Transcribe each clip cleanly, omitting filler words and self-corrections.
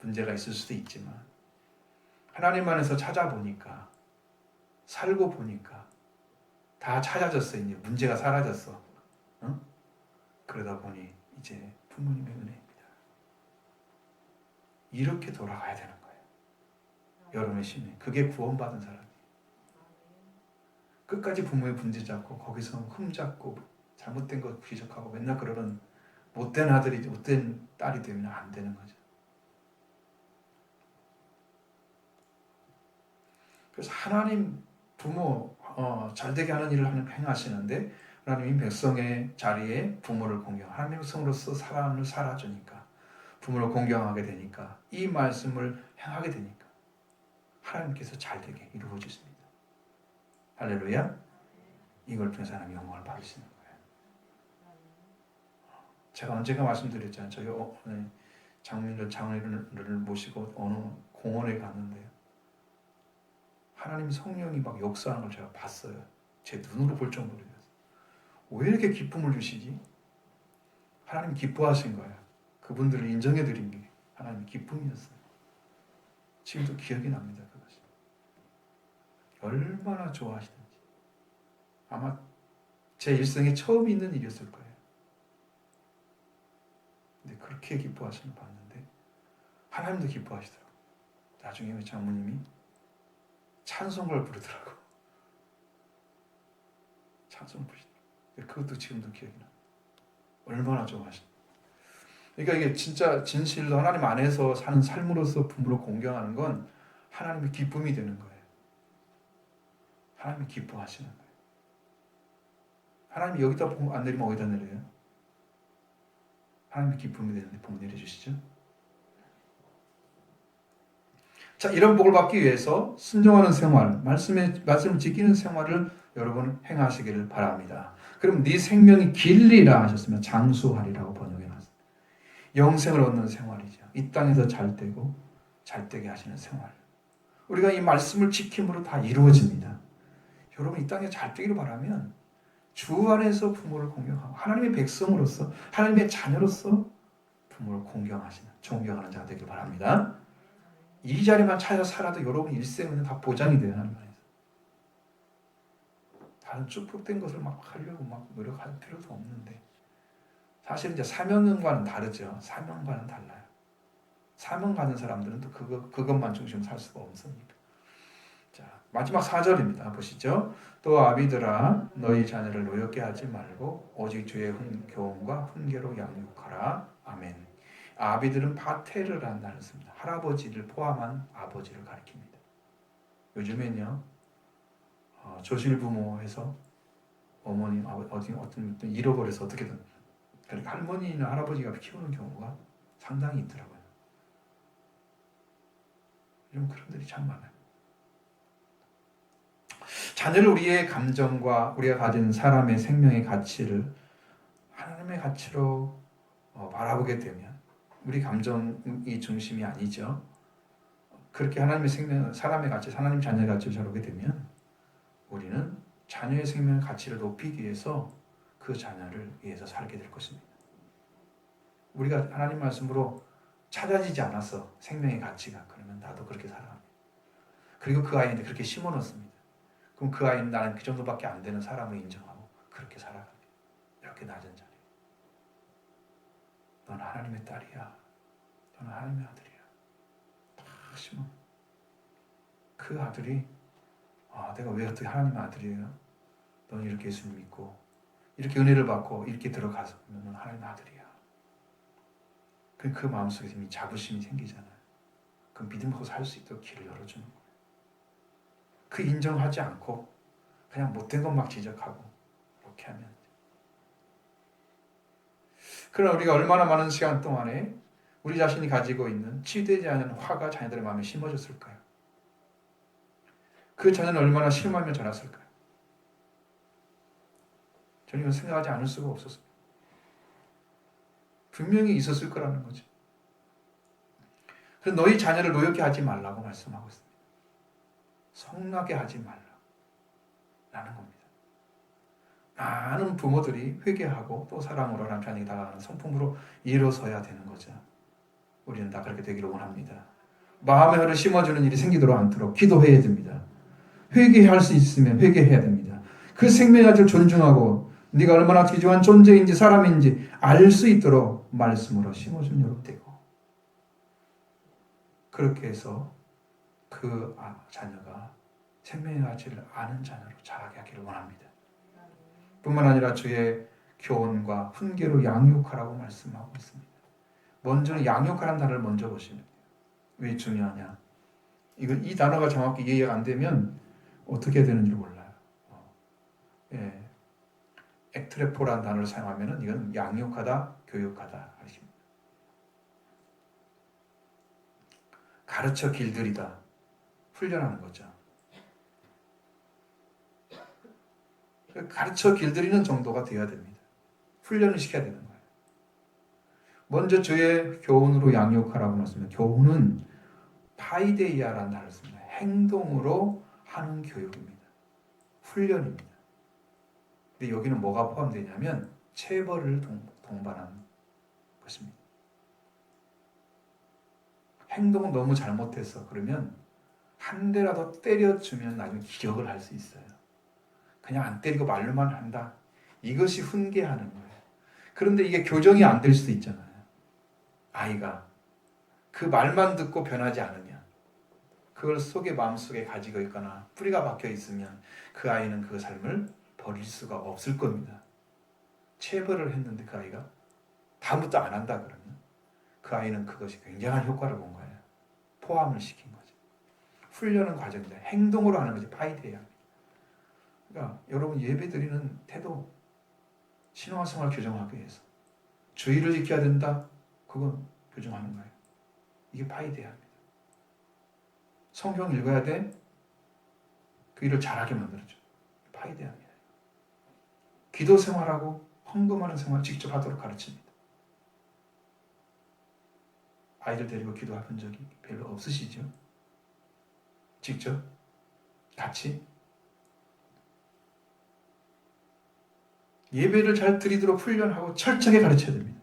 문제가 있을 수도 있지만 하나님 안에서 찾아보니까 살고 보니까 다 찾아졌어. 이제 문제가 사라졌어. 어? 그러다 보니 이제 부모님의 은혜입니다. 이렇게 돌아가야 되는 거예요. 여러분의 심리. 그게 구원받은 사람이에요. 끝까지 부모의 문제 잡고 거기서 흠잡고 잘못된 것 지적하고 맨날 그러는 못된 아들이 못된 딸이 되면 안 되는 거죠. 그래서 하나님 부모 잘되게 하는 일을 행하시는데 하나님이 백성의 자리에 부모를 공경, 하나님의 백성으로서 사람을 살아주니까 부모를 공경하게 되니까 이 말씀을 행하게 되니까 하나님께서 잘되게 이루어 주십니다. 할렐루야. 이걸 통해서 하나님 영광을 받으시는 거예요. 제가 언젠가 말씀드렸잖아요. 저희 장인을 모시고 어느 공원에 갔는데요. 하나님 성령이 막 역사하는 걸 제가 봤어요. 제 눈으로 볼 정도로. 왜 이렇게 기쁨을 주시지? 하나님 기뻐하신 거예요. 그분들을 인정해 드린 게 하나님의 기쁨이었어요. 지금도 기억이 납니다. 그것이. 얼마나 좋아하시는지. 아마 제 일생에 처음 있는 일이었을 거예요. 근데 그렇게 기뻐하시는 걸 봤는데 하나님도 기뻐하시더라고요. 나중에 장모님이 찬송가를 부르더라고요. 찬송을 부르시더라고요. 그것도 지금도 기억이 나요. 얼마나 좋아하시는지. 그러니까 이게 진짜 진실로 하나님 안에서 사는 삶으로서 부모를 공경하는 건 하나님의 기쁨이 되는 거예요. 하나님이 기뻐하시는 거예요. 하나님이 여기다 안 내리면 어디다 내려요? 하나님의 기쁨이 되는데 복 내려주시죠. 자, 이런 복을 받기 위해서 순종하는 생활, 말씀을 지키는 생활을 여러분 행하시기를 바랍니다. 그럼 네 생명이 길리라 하셨으면 장수하리라고 번역해놨습니다. 영생을 얻는 생활이죠. 이 땅에서 잘되고 잘되게 하시는 생활. 우리가 이 말씀을 지킴으로 다 이루어집니다. 여러분 이 땅에 잘되기를 바라면 주 안에서 부모를 공경하고 하나님의 백성으로서 하나님의 자녀로서 부모를 공경하시는 존경하는 자가 되길 바랍니다. 이 자리만 찾아 살아도 여러분 일생은 다 보장이 돼요. 하나님 안에서. 다른 축복된 것을 막 하려고 막 노력할 필요도 없는데 사실 이제 사명과는 다르죠. 사명과는 달라요. 사명 가진 사람들은 또 그것만 중심으로 살 수가 없으니까. 자, 마지막 4절입니다. 보시죠. 또 아비들아 너희 자녀를 노엽게 하지 말고 오직 주의 교훈과 훈계로 양육하라. 아멘. 아비들은 파테를 한다는 씁니다. 할아버지를 포함한 아버지를 가리킵니다. 요즘엔요 조실부모해서 어머니 어떤 잃어버려서 어떻게든 그러니까 할머니나 할아버지가 키우는 경우가 상당히 있더라고요. 이런 그런 들이 참 많아요. 자녀를 우리의 감정과 우리가 가진 사람의 생명의 가치를 하나님의 가치로 바라보게 되면 우리 감정이 중심이 아니죠. 그렇게 하나님의 생명, 사람의 가치, 하나님 자녀의 가치를 잘 보게 되면 우리는 자녀의 생명의 가치를 높이기 위해서 그 자녀를 위해서 살게 될 것입니다. 우리가 하나님 말씀으로 찾아지지 않았어. 생명의 가치가. 그러면 나도 그렇게 살아갑니다. 그리고 그 아이한테 그렇게 심어놓습니다. 그럼 그 아이는 나는 그 정도밖에 안 되는 사람을 인정하고 그렇게 살아갑니다. 이렇게 낮은 자리. 넌 하나님의 딸이야. 너는 하나님의 아들이야. 다 심어. 그 아들이 내가 왜 어떻게 하나님의 아들이에요? 너는 이렇게 예수님 믿고 이렇게 은혜를 받고 이렇게 들어가서 너는 하나님의 아들이야. 그 마음속에 이미 자부심이 생기잖아요. 그 믿음 갖고 살 수 있도록 길을 열어주는 거예요. 그 인정하지 않고 그냥 못된 것 막 지적하고 이렇게 하면 그러나 우리가 얼마나 많은 시간 동안에 우리 자신이 가지고 있는 치유되지 않은 화가 자녀들의 마음에 심어졌을까요? 그 자녀는 얼마나 실망하며 자랐을까요? 저는 이건 생각하지 않을 수가 없었습니다. 분명히 있었을 거라는 거죠. 그래서 너희 자녀를 노엽게 하지 말라고 말씀하고 있습니다. 성나게 하지 말라는 겁니다. 많은 부모들이 회개하고 또 사랑으로 하나님 자녀에게 다가가는 성품으로 일어서야 되는 거죠. 우리는 다 그렇게 되기를 원합니다. 마음의 허를 심어주는 일이 생기도록 않도록 기도해야 됩니다. 회개할 수 있으면 회개해야 됩니다. 그 생명의 가치를 존중하고 네가 얼마나 귀중한 존재인지 사람인지 알 수 있도록 말씀으로 심어준 여러분 되고, 그렇게 해서 그 자녀가 생명의 가치를 아는 자녀로 자라게 하기를 원합니다. 뿐만 아니라 주의 교훈과 훈계로 양육하라고 말씀하고 있습니다. 먼저는 양육하라는 단어를 먼저 보시면 돼요. 왜 중요하냐? 이 단어가 정확히 이해가 안 되면 어떻게 되는지 몰라요. 엑트레포라는 단어를 사용하면 이건 양육하다, 교육하다 하십니다. 가르쳐 길들이다, 훈련하는 거죠. 가르쳐 길들이는 정도가 되어야 됩니다. 훈련을 시켜야 되는 거예요. 먼저 주의 교훈으로 양육하라고 말씀합니다. 교훈은 파이데이아라는 단어를 씁니다. 행동으로 하는 교육입니다. 훈련입니다. 근데 여기는 뭐가 포함되냐면 체벌을 동반하는 것입니다. 행동은 너무 잘못해서 그러면 한 대라도 때려주면 나중에 기억을 할 수 있어요. 그냥 안 때리고 말로만 한다. 이것이 훈계하는 거예요. 그런데 이게 교정이 안 될 수도 있잖아요. 아이가 그 말만 듣고 변하지 않으면, 그걸 마음속에 가지고 있거나 뿌리가 박혀 있으면 그 아이는 그 삶을 버릴 수가 없을 겁니다. 체벌을 했는데 그 아이가 다음부터 안 한다 그러면 그 아이는 그것이 굉장한 효과를 본 거예요. 포함을 시킨 거죠. 훈련은 과정이다. 행동으로 하는 것이 파이데이야. 그러니까 여러분 예배 드리는 태도, 신앙생활 교정하기 위해서 주의를 지켜야 된다. 그건 교정하는 거예요. 이게 파이데이합니다. 성경 읽어야 돼. 그 일을 잘하게 만들어줘. 파이데이합니다. 기도 생활하고 헌금하는 생활 직접 하도록 가르칩니다. 아이들 데리고 기도해본 적이 별로 없으시죠? 직접 같이 예배를 잘 드리도록 훈련하고 철저하게 가르쳐야 됩니다.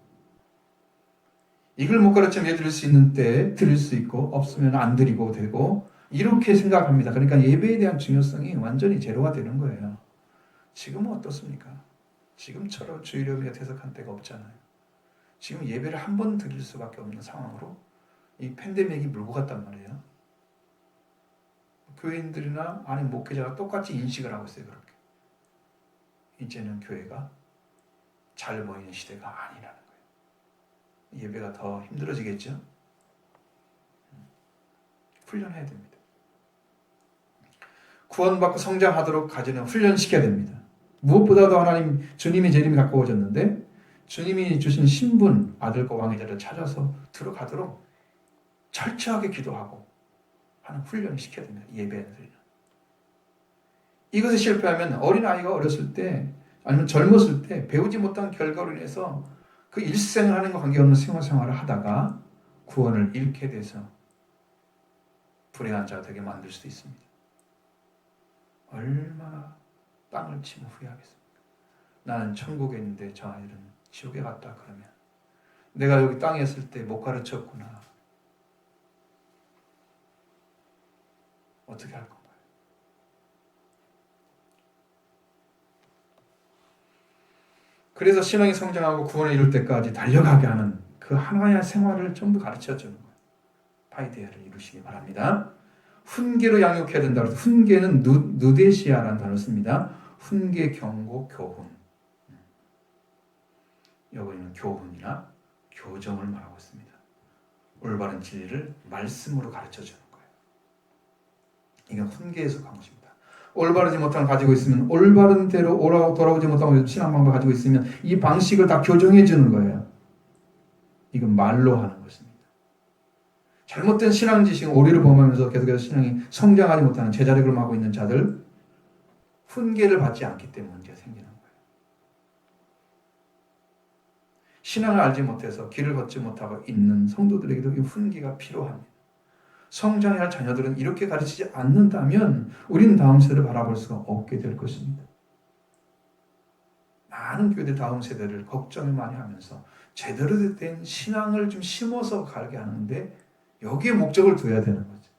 이걸 못 가르치면 드릴 수 있는 때 드릴 수 있고, 없으면 안 드리고 되고, 이렇게 생각합니다. 그러니까 예배에 대한 중요성이 완전히 제로가 되는 거예요. 지금은 어떻습니까? 지금처럼 주일요일에 퇴석한 때가 없잖아요. 지금 예배를 한 번 드릴 수밖에 없는 상황으로 이 팬데믹이 몰고 갔단 말이에요. 교인들이나 아니 목회자가 똑같이 인식을 하고 있어요. 그렇게 이제는 교회가 잘 모이는 시대가 아니라는 거예요. 예배가 더 힘들어지겠죠. 훈련해야 됩니다. 구원받고 성장하도록 가지는 훈련시켜야 됩니다. 무엇보다도 하나님, 주님이 재림이 가까워졌는데 주님이 주신 신분, 아들과 왕의 자리를 찾아서 들어가도록 철저하게 기도하고 하는 훈련을 시켜야 됩니다. 예배들은. 이것에 실패하면 어린아이가 어렸을 때 아니면 젊었을 때 배우지 못한 결과로 인해서 그 일생을 하는 것 관계없는 생활을 하다가 구원을 잃게 돼서 불행한 자가 되게 만들 수도 있습니다. 얼마나 땅을 치면 후회하겠습니까? 나는 천국에 있는데 저 아이들은 지옥에 갔다 그러면 내가 여기 땅에 있을 때 못 가르쳤구나. 어떻게 할 건가요? 그래서 신앙이 성장하고 구원에 이룰 때까지 달려가게 하는 그 하나의 생활을 전부 가르쳐주는 거예요. 파이데이아를 이루시기 바랍니다. 훈계로 양육해야 된다고 해서 훈계는 누데시아라는 단어를 씁니다. 훈계, 경고, 교훈. 여기는 교훈이나 교정을 말하고 있습니다. 올바른 진리를 말씀으로 가르쳐주는 거예요. 이건 훈계에 속한 것입니다. 올바르지 못한 걸 가지고 있으면 올바른 대로 돌아오지 못하고 신앙 방법을 가지고 있으면 이 방식을 다 교정해 주는 거예요. 이건 말로 하는 것입니다. 잘못된 신앙 지식, 오리를 범하면서 계속해서 신앙이 성장하지 못하는 제자력을 하고 있는 자들, 훈계를 받지 않기 때문에 문제가 생기는 거예요. 신앙을 알지 못해서 길을 걷지 못하고 있는 성도들에게도 이 훈계가 필요합니다. 성장해야 할 자녀들은 이렇게 가르치지 않는다면 우리는 다음 세대를 바라볼 수가 없게 될 것입니다. 많은 교회들 다음 세대를 걱정을 많이 하면서 제대로 된 신앙을 좀 심어서 가게 하는데 여기에 목적을 둬야 되는 거죠.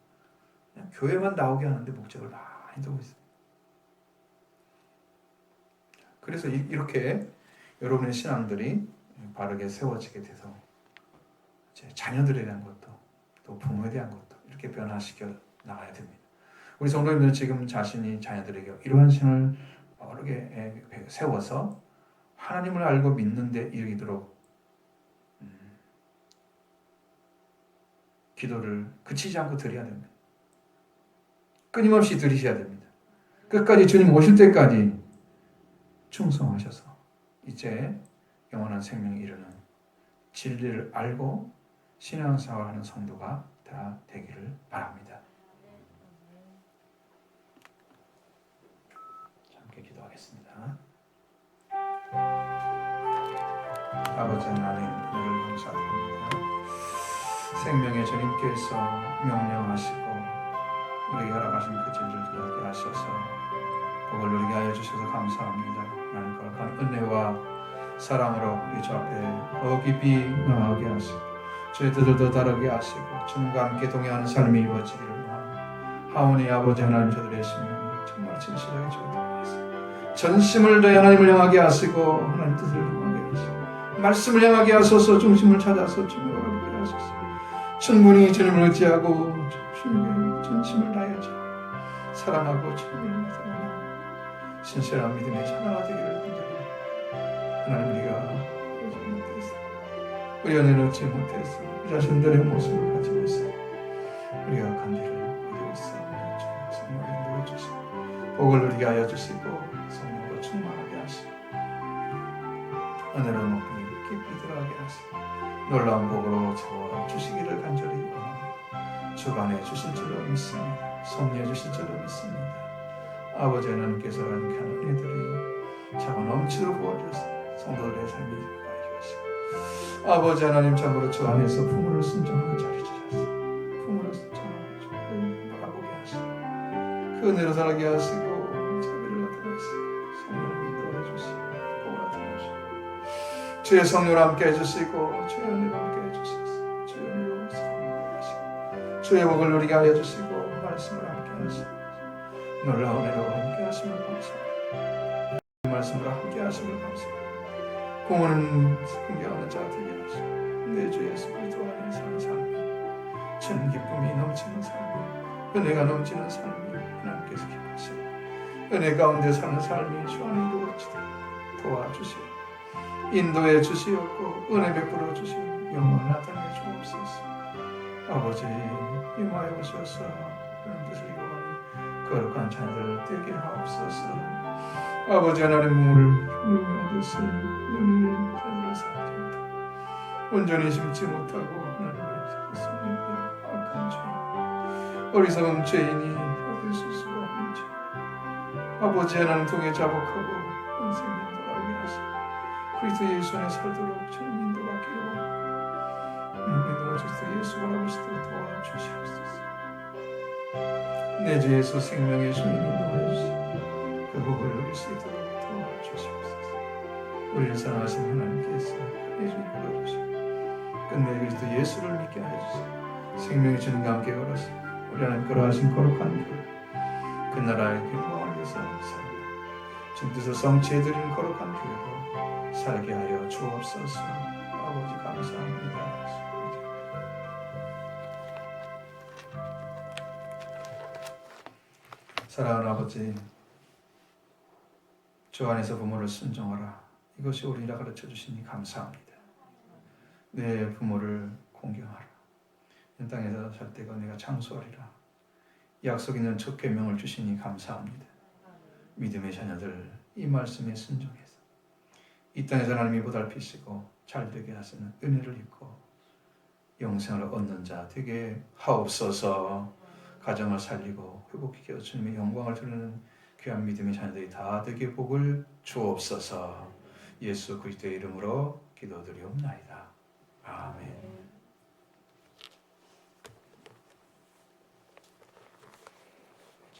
그냥 교회만 나오게 하는데 목적을 많이 두고 있어요. 그래서 이렇게 여러분의 신앙들이 바르게 세워지게 돼서 자녀들에 대한 것도 또 부모에 대한 것도 이렇게 변화시켜 나가야 됩니다. 우리 성도님들 지금 자신이 자녀들에게 이러한 신을 바르게 세워서 하나님을 알고 믿는 데 이르도록 기도를 그치지 않고 드려야 됩니다. 끊임없이 드리셔야 됩니다. 끝까지 주님 오실 때까지 충성하셔서 이제 영원한 생명에 이르는 진리를 알고 신앙생활하는 성도가 다 되기를 바랍니다. 함께 기도하겠습니다. 아버지 하나님, 은혜를 감사드립니다. 생명의 주님께서 명령하시고 우리에게 허락하신 그 진리를 깨닫게 하셔서 복을 누리게 하여 주셔서 감사합니다. 하나님 거룩한 은혜와 사랑으로 이 주 앞에 더 깊이 나아가게 하시고 주의 뜻을 더 다르게 하시고 주님과 함께 동행하는 삶이 이루어지기를 원합니다. 하오니 아버지 하나님, 저들의 심령이 정말 진실하게 주의 따르겠습니다. 전심을 다해 하나님을 향하게 하시고 하나님 뜻을 향하게 하시고 말씀을 향하게 하소서. 중심을 찾아서 주님을 바라보게 하소서. 충분히 주님을 의지하고 주님께 전심을 다하여 사랑하고 주님을 사랑하고 신실한 믿음의 하나가 되기를 간절히. 하나님, 우리가 그러지 못했어. 우리 은혜를 얻지 못했어. 우리 자신들의 모습을 가지고 있어. 우리가 간절히 믿고 있어. 주여 성령을 인도해 주시고 복을 누리게 하여 주시고 성령으로 충만하게 하시고 은혜로 높이 깊이 들어가게 하시고 놀라운 복으로 채워 주시기를 간절히 원합니다. 주관해 주실 줄로 믿습니다. 섭리해 주실 줄로 믿습니다. 아버지 하나님께서 하나님께 하는 은혜들이 차고 넘치도록 부어주셔서 성도들의 삶이 밝혀지고 아버지 하나님, 참으로 주 안에서 부모를 순종하는 자리 주셔서 부모를 순종하는 자를 바라보게 하시고 그 은혜로 살게 하시고 자비를 나타내시고 성령을 인도해 주시고 복을 나타내시고 주의 성령을 함께 해주시고 주의 은혜로 함께 해주시고 주의 은혜로 성령을 하시고 주의 복을 누리게 하여 주시고 말씀을 함께 하시고 놀라운 은혜로 함께 하심을 감사합니다. 말씀으로 함께 하심을 감사합니다. 공헌은 공경하는 자 되게 하시고 내 주 예수 그리스도 안에 사는 삶이 전 기쁨이 넘치는 삶이 은혜가 넘치는 삶이 하나님께서 기뻐하시고 은혜 가운데 사는 삶이 주 안에 이루어지도록 도와주시고 인도해 주시옵고 은혜 베풀어 주시고 영원을 나타내 주옵소서. 아버지, 임하여 오셔서 그런 뜻을 이루어가는 거룩한 자녀들 되게 하옵소서. 아버지 하나님, 몸을 흉흉히 얻었을 연인을 자녀를 살아줍니다. 온전히 심지 못하고 하나님의 성령과 악한 죄인, 어리석은 죄인이 얻을 수가 없는 죄. 아버지 하나님, 통해 자복하고 인생을 돌아오게 하시고 그리스도 예수 안에 살도록 주님 인도받기로 인도가 그리스도 예수 바라보시도록 도와주시옵소서. 내 주 예수 생명의 주님 인도해 주시고 그 복을 누릴 수 있도록 도와주시옵소서. 우리를 사랑하신 하나님께서 예수님 불러주시고 끝내 그리스도 예수를 믿게 하여 주시고 생명의 주님과 함께 걸어서 우리 하나님 걸어가신 거룩한 교회, 그 나라의 영광을 위해서 살고 주님 뜻을 성취해드리는 거룩한 교회로 살게 하여 주옵소서. 아버지 감사합니다. 사랑하는 아버지, 주 안에서 부모를 순종하라. 이것이 우리라 가르쳐 주시니 감사합니다. 내 부모를 공경하라. 이 땅에서 살 때가 내가 장수하리라. 약속 있는 첫 계명을 주시니 감사합니다. 믿음의 자녀들 이 말씀에 순종해서 이 땅에서 하나님이 보살피시고 잘되게 하시는 은혜를 입고 영생을 얻는 자 되게 하옵소서. 가정을 살리고 회복시켜 주님의 영광을 드리는 귀한 믿음의 자녀들이 다 되게 복을 주옵소서. 예수 그리스도의 이름으로 기도드리옵나이다. 아멘.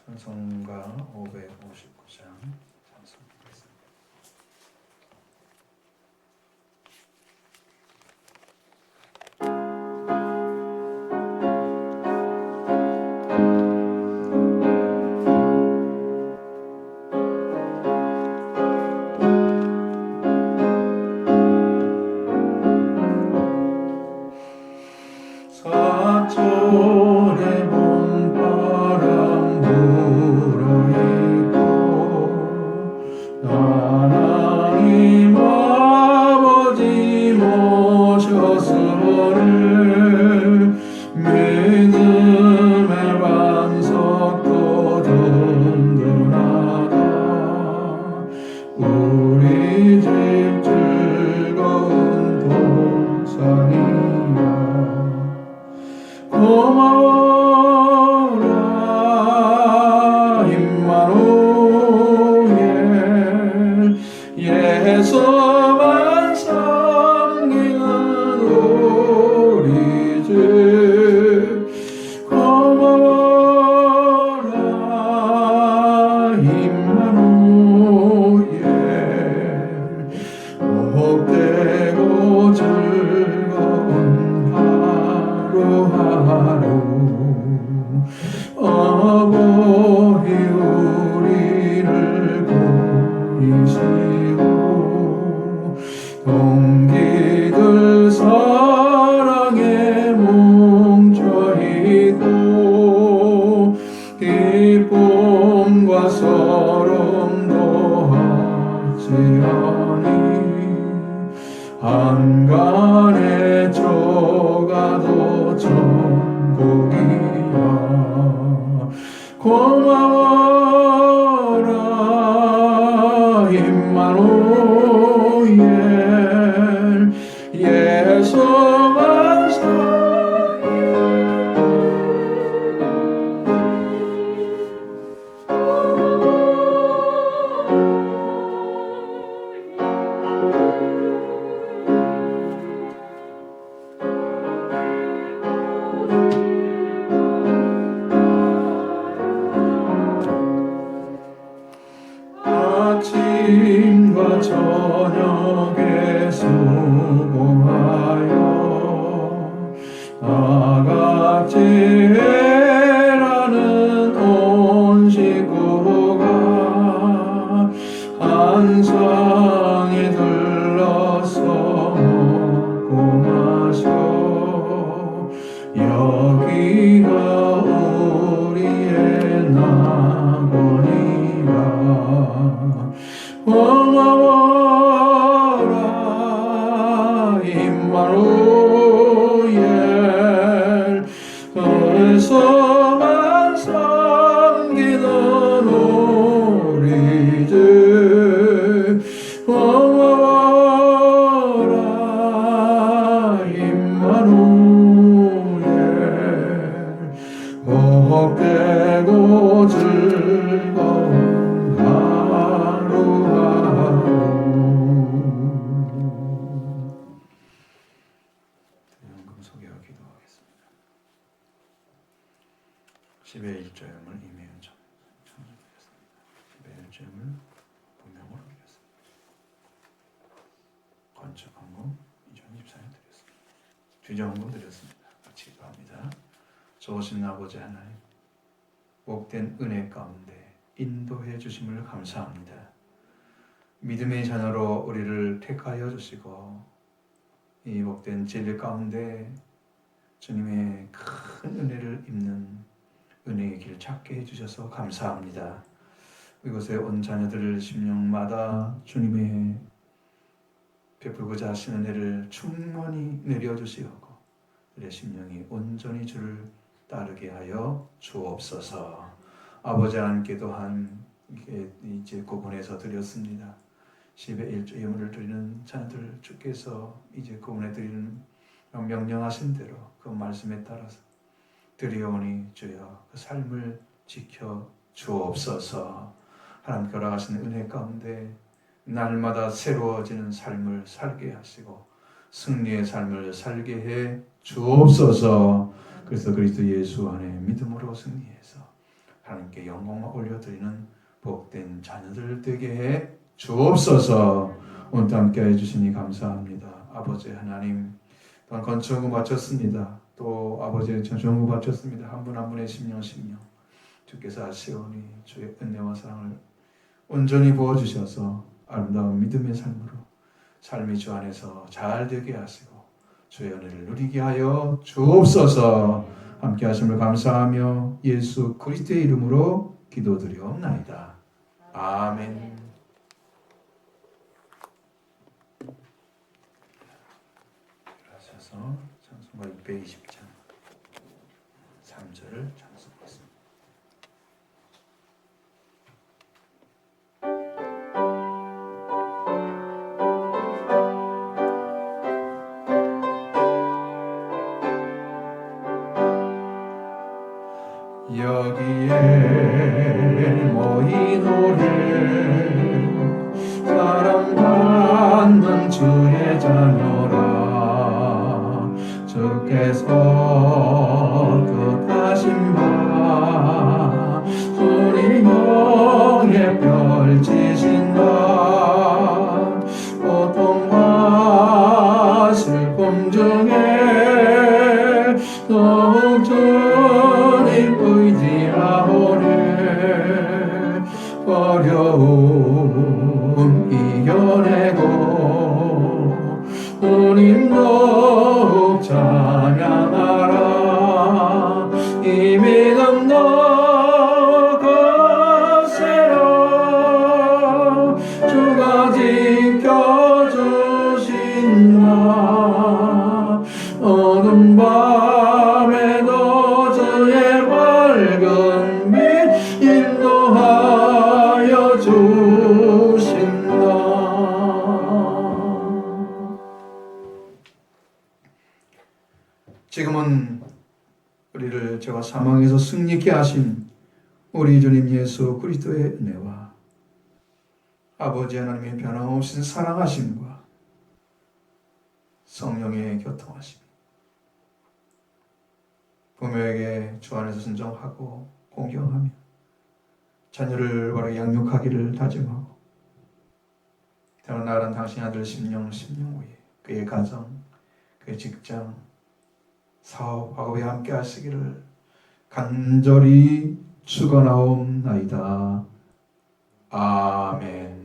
찬송가 559장 찬송하겠습니다. 믿음의 반석도 든든하다. 우리 집 즐거운 동산이야. 고마워라 임마누엘. 예수만 섬기는 우리 집. 고마워라 임마누엘. 복되고 즐거운 하루하루 어버이 우리를 보이시고 동기들 사랑에 뭉쳐있고 기쁨과 서름도 하지하니 한간에 쪼가도 천국이야. 고마워라 임마누엘. 예수만 아침과 저녁에 수고하여 나같이라는 온 식구가 한 상에 들러서 먹고 마셔. 여기가 우리의 낙원이라. 고마워라 임마누엘. 예수만 섬기는 우리 집. 고마워라 임마누엘. 복되고 즐거운 하루하루. 연금 소개와 기도하겠습니다. 10의 1조임을 임해연 청해드렸습니다. 10의 1조임을 분명으로 드렸습니다. 건축헌금 이전 집사님 드렸습니다. 주정헌금 드렸습니다. 같이 기도합니다. 좋으신 아버지 하나님, 복된 은혜 가운데 인도해 주심을 감사합니다. 믿음의 자녀로 우리를 택하여 주시고 이 복된 진리 가운데 주님의 큰 은혜를 입는 은혜의 길 찾게 해주셔서 감사합니다. 이곳에 온 자녀들 심령마다 주님의 베풀고자 하시는 은혜를 충만히 내려주시고 우리의 심령이 온전히 주를 따르게 하여 주옵소서. 아버지 하나님께 또한 이제 구분해서 드렸습니다. 10의 1조 예물을 드리는 자녀들 주께서 이제 구분해 드리는 명령하신 대로 그 말씀에 따라서 드리오니 주여 그 삶을 지켜 주옵소서. 하나님께 허락하신 은혜 가운데 날마다 새로워지는 삶을 살게 하시고 승리의 삶을 살게 해 주옵소서. 그래서 그리스도 예수 안에 믿음으로 승리해서 하나님께 영광을 올려드리는 복된 자녀들 되게 해 주옵소서. 오늘도 함께 해주시니 감사합니다. 아버지 하나님, 또한 건축을 마쳤습니다. 또 아버지의 전정을 바쳤습니다. 한 분 한 분의 심령 주께서 하시오니 주의 은혜와 사랑을 온전히 부어주셔서 아름다운 믿음의 삶으로 삶이 주 안에서 잘 되게 하시고 주의 은혜를 누리게 하여 주옵소서. 함께 하심을 감사하며 예수 그리스도의 이름으로 기도드리옵나이다. 아멘. 일어서서 찬송가 620장 감사를 찬송하겠습니다. 여기에 모인 우리 사랑받는 주의 자녀라. 주께서 뜻하신 바 우리 명예 펼치신다. 고통과 슬픔 중에 더욱 주님 의지하오래. 어려움 이겨내고 주님 더욱 찬양하라. 이 믿음 너 거세요. 주가 지켜주신다. 어두운 밤에도 주의 밝은 빛 인도하여 주신다. 지금은 우리를 죄와 사망에서 승리케 하신 우리 주님 예수 그리스도의 은혜와 아버지 하나님의 변함없인 사랑하심과 성령의 교통하심, 부모에게 주 안에서 순종하고 공경하며 자녀를 바로 양육하기를 다짐하고 태어나는 당신 아들 심령 후에 그의 가정, 그의 직장, 사업, 학업에 함께 하시기를 간절히 축원하옵나이다. 아멘.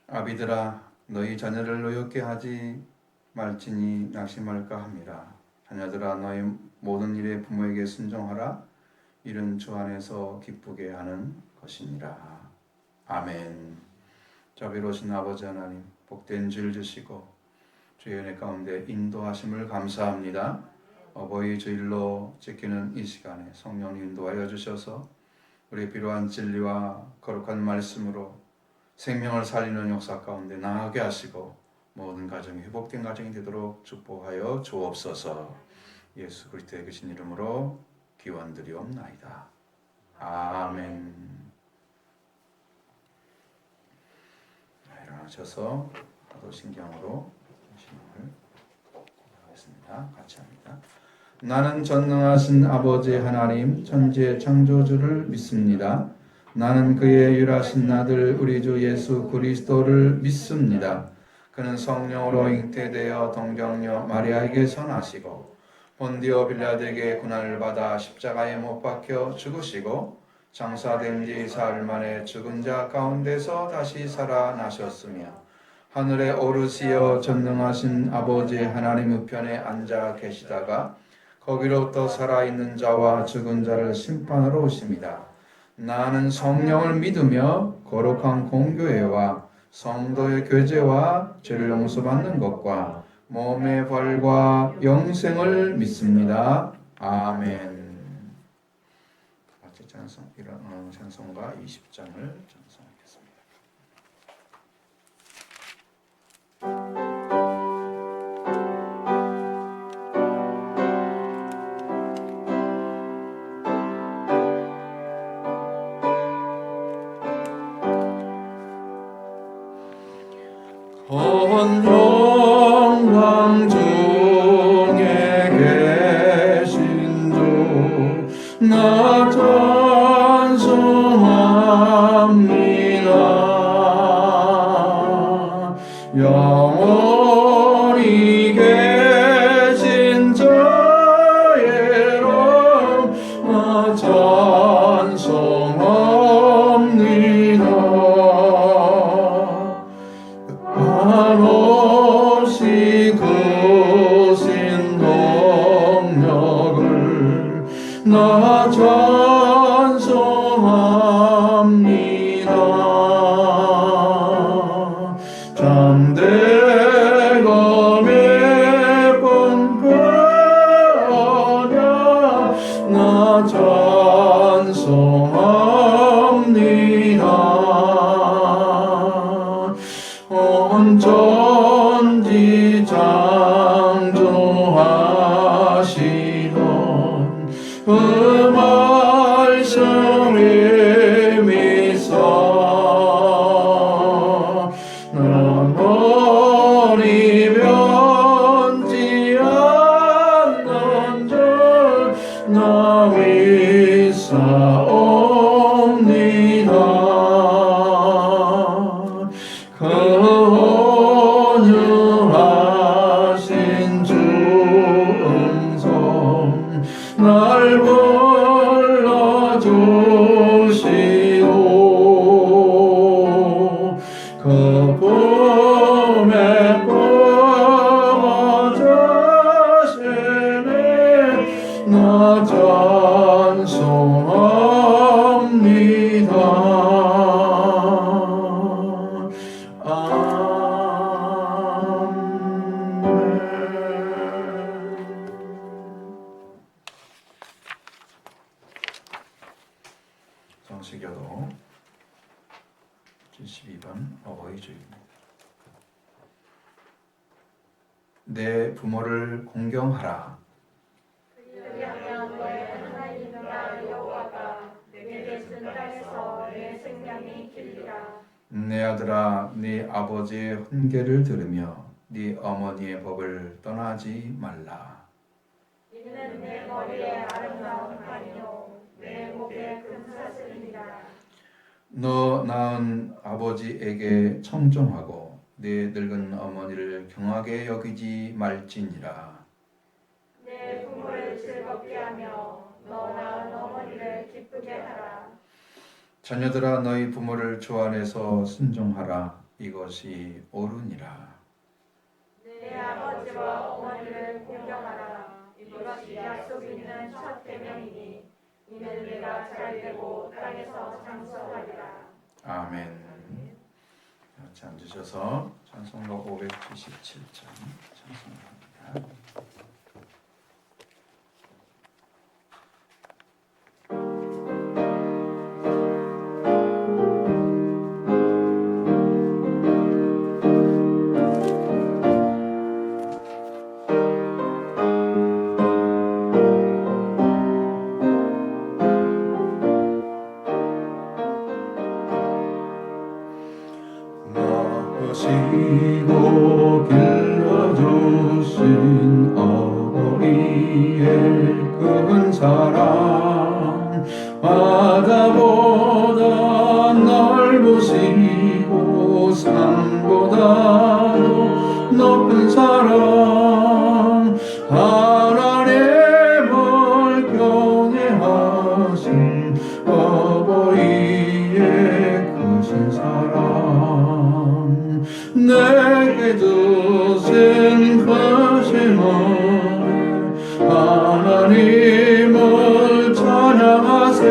아비들아 너희 자녀를 노엽게 하지 말지니 낙심할까 함이라. 자녀들아 너희 모든 일에 부모에게 순종하라. 이는 주 안에서 기쁘게 하는 것이니라. 아멘. 자비로우신 아버지 하나님, 복된 주일 주시고 주의 은혜 가운데 인도하심을 감사합니다. 어버이 주일로 지키는 이 시간에 성령 인도하여 주셔서 우리 필요한 진리와 거룩한 말씀으로 생명을 살리는 역사 가운데 나아가게 하시고 모든 가정이 회복된 가정이 되도록 축복하여 주옵소서. 예수 그리스도의 크신 이름으로 기원드리옵나이다. 아멘. 일어나셔서 사도신경으로 신앙을 하겠습니다. 같이 합니다. 나는 전능하신 아버지 하나님 천지의 창조주를 믿습니다. 나는 그의 유일하신 아들 우리 주 예수 그리스도를 믿습니다. 그는 성령으로 잉태되어 동정녀 마리아에게서 나시고 본디오 빌라드에게 고난을 받아 십자가에 못 박혀 죽으시고 장사된 지 사흘 만에 죽은 자 가운데서 다시 살아나셨으며 하늘에 오르시어 전능하신 아버지 하나님 우편에 앉아 계시다가 거기로부터 살아있는 자와 죽은 자를 심판하러 오십니다. 나는 성령을 믿으며 거룩한 공교회와 성도의 교제와 죄를 용서받는 것과 몸의 벌과 영생을 믿습니다. 아멘. 같이 찬송가 20장을 찬송하겠습니다. 영광 중에 계신 주 나 찬송합니다. 영원히 계신 저의 이름 나 찬송합니다. 한없이 크신 능력을 나 찬송합니다. 잠대가 몇 번 가냐 나 찬송합니다. 온전지 창조하시던 그 말씀이 미소 난 머리 변치 않는 줄나 믿사옵니다. 그 온유하신 주 음성 날 불러주시오. 그 봄에 뿜어주시네 나 찬송합니다. 성시교도 72번 어버이주입니다. 내 부모를 공경하라. 왜냐하면 너의 하나님이라 여호와가 내게 준 땅에서 내 생명이 길리라. 내 아들아, 네 아버지의 훈계를 들으며 네 어머니의 법을 떠나지 말라. 이는 내 머리에 아름다운 관이요 내 목에 금사슬이니라. 너 낳은 아버지에게 청종하고 네 늙은 어머니를 경하게 여기지 말지니라. 내 부모를 즐겁게 하며 너 낳은 어머니를 기쁘게 하라. 자녀들아, 너희 부모를 주 안에서 순종하라. 이것이 옳으니라. 내 아버지와 어머니를 공경하라. 이것이 약속 있는 첫 계명이니 이는 내가 잘되고 땅에서 장수하리라. 아멘. 같이 앉으셔서 찬송가 577장 찬송합니다. 마시고 길러주신 어버이의 큰 사랑 바다보다 넓으시고 산보다도 높은 사랑 하나님을 경외하신 어버이의 크신 사랑 내게 주신 크신 은혜 하나님을 찬양하세.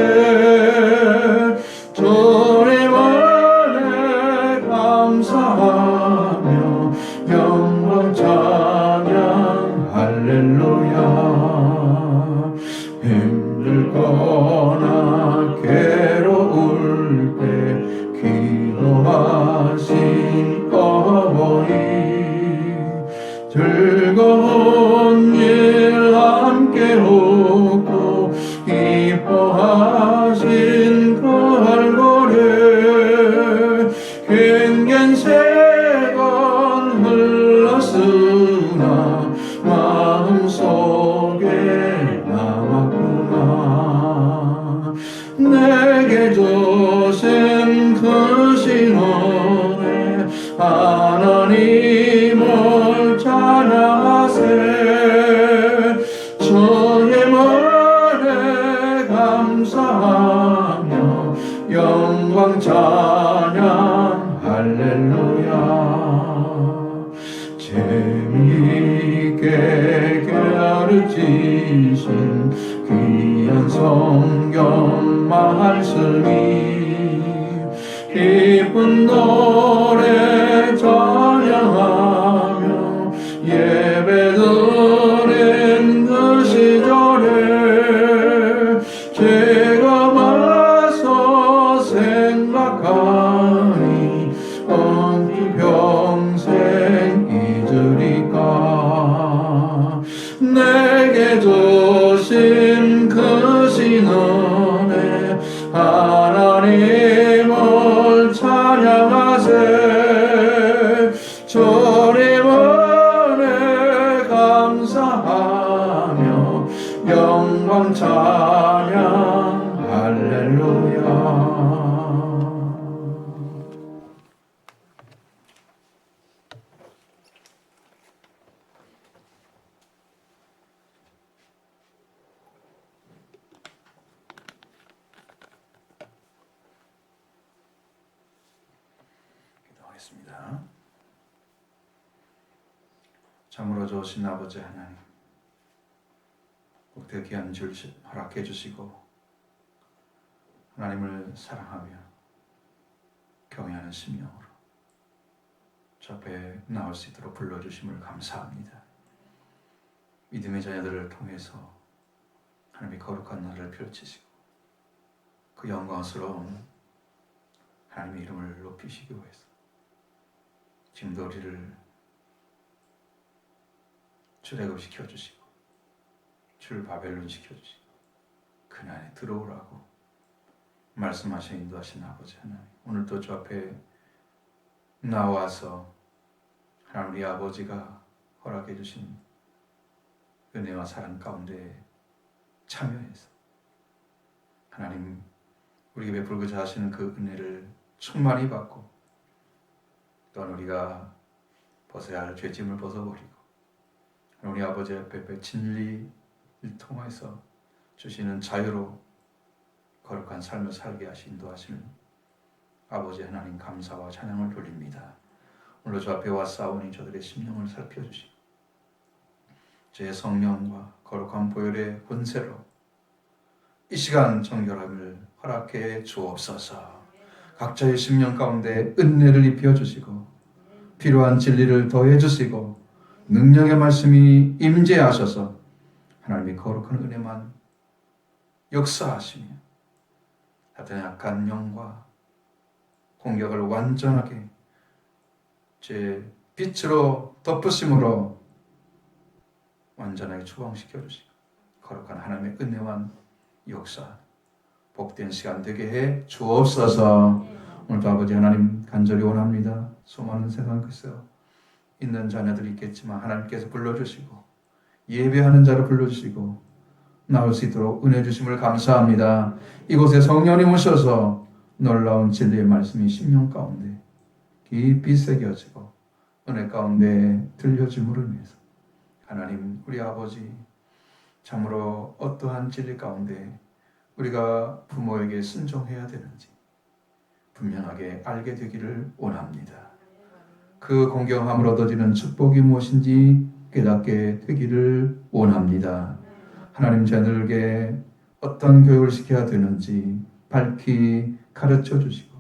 주님 은혜 감사하며 영광 찬양 즐거운 일 함께 웃고 기뻐하신 그 얼굴에 괜찮은 세건 흘렀으나 마음속에 남았구나. 내게 주신 그 신원에 하나님을 찬양하세. 주님을 감사하며 영광 찬양 할렐루야. 재미있게 가르치신 귀한 성경 말씀이 기쁜 노래 찬양하며 예배드린 그 시절에 제가 와서 생각하니 어느 평생 잊으리까. 내게 주신 그 신은혜 하나님을 찬양하세. 주님을 감사하며 영광 찬양 할렐루야. 기도하겠습니다. 참으로 좋으신 아버지 하나님, 꼭대 귀한 줄 허락해 주시고 하나님을 사랑하며 경외하는 심령으로 저 앞에 나올 수 있도록 불러주심을 감사합니다. 믿음의 자녀들을 통해서 하나님의 거룩한 나라를 펼치시고 그 영광스러운 하나님의 이름을 높이시기 위해서 지금도 우리를 출애굽 시켜주시고 출바벨론 시켜주시고 그날에 들어오라고 말씀하신 인도하신 아버지 하나님, 오늘도 저 앞에 나와서 하나님 우리 아버지가 허락해 주신 은혜와 사랑 가운데 참여해서 하나님 우리에게 베풀고자 하시는 그 은혜를 충만히 받고 또한 우리가 벗어야 할 죄짐을 벗어버리고 우리 아버지 앞에 진리를 통해서 주시는 자유로 거룩한 삶을 살게 하시 인도하시는 아버지 하나님 감사와 찬양을 돌립니다. 오늘 저 앞에 와싸우니 저들의 심령을 살펴주시고 제 성령과 거룩한 보혈의 권세로 이 시간 정결함을 허락해 주옵소서. 각자의 심령 가운데 은혜를 입혀주시고 필요한 진리를 더해주시고 능력의 말씀이 임재하셔서 하나님의 거룩한 은혜만 역사하시며 사탄의 악한 영과 공격을 완전하게 제 빛으로 덮으심으로 완전하게 추방시켜 주시고 거룩한 하나님의 은혜와 역사 복된 시간 되게 해 주옵소서. 오늘도 아버지 하나님 간절히 원합니다. 수많은 세상 글쎄요 있는 자녀들이 있겠지만 하나님께서 불러주시고 예배하는 자를 불러주시고 나올 수 있도록 은혜 주심을 감사합니다. 이곳에 성령님 오셔서 놀라운 진리의 말씀이 심령 가운데 깊이 새겨지고 은혜 가운데 들려짐으로 인해서 하나님 우리 아버지 참으로 어떠한 진리 가운데 우리가 부모에게 순종해야 되는지 분명하게 알게 되기를 원합니다. 그 공경함으로 얻어지는 축복이 무엇인지 깨닫게 되기를 원합니다. 하나님 자녀들에게 어떤 교육을 시켜야 되는지 밝히 가르쳐 주시고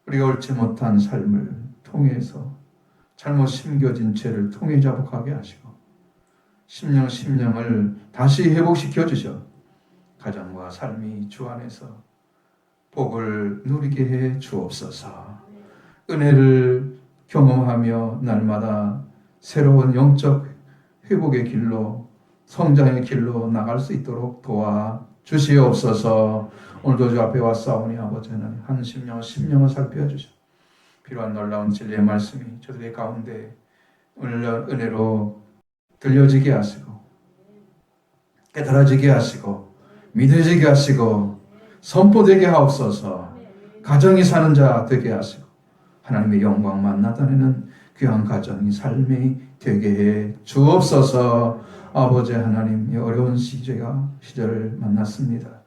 우리가 옳지 못한 삶을 통해서 잘못 심겨진 죄를 통해 자복하게 하시고 심령을 다시 회복시켜 주셔 가정과 삶이 주 안에서 복을 누리게 해 주옵소서. 은혜를 경험하며 날마다 새로운 영적 회복의 길로, 성장의 길로 나갈 수 있도록 도와 주시옵소서. 오늘도 주 앞에 왔사오니 아버지 하나님, 한 심령을 살펴주시고 필요한 놀라운 진리의 말씀이 저들의 가운데 은혜로 들려지게 하시고 깨달아지게 하시고 믿어지게 하시고 선포되게 하옵소서. 가정이 사는 자 되게 하시고 하나님의 영광만 나타내는 귀한 가정이 삶이 되게 해 주옵소서. 아버지 하나님, 이 어려운 시절을 만났습니다.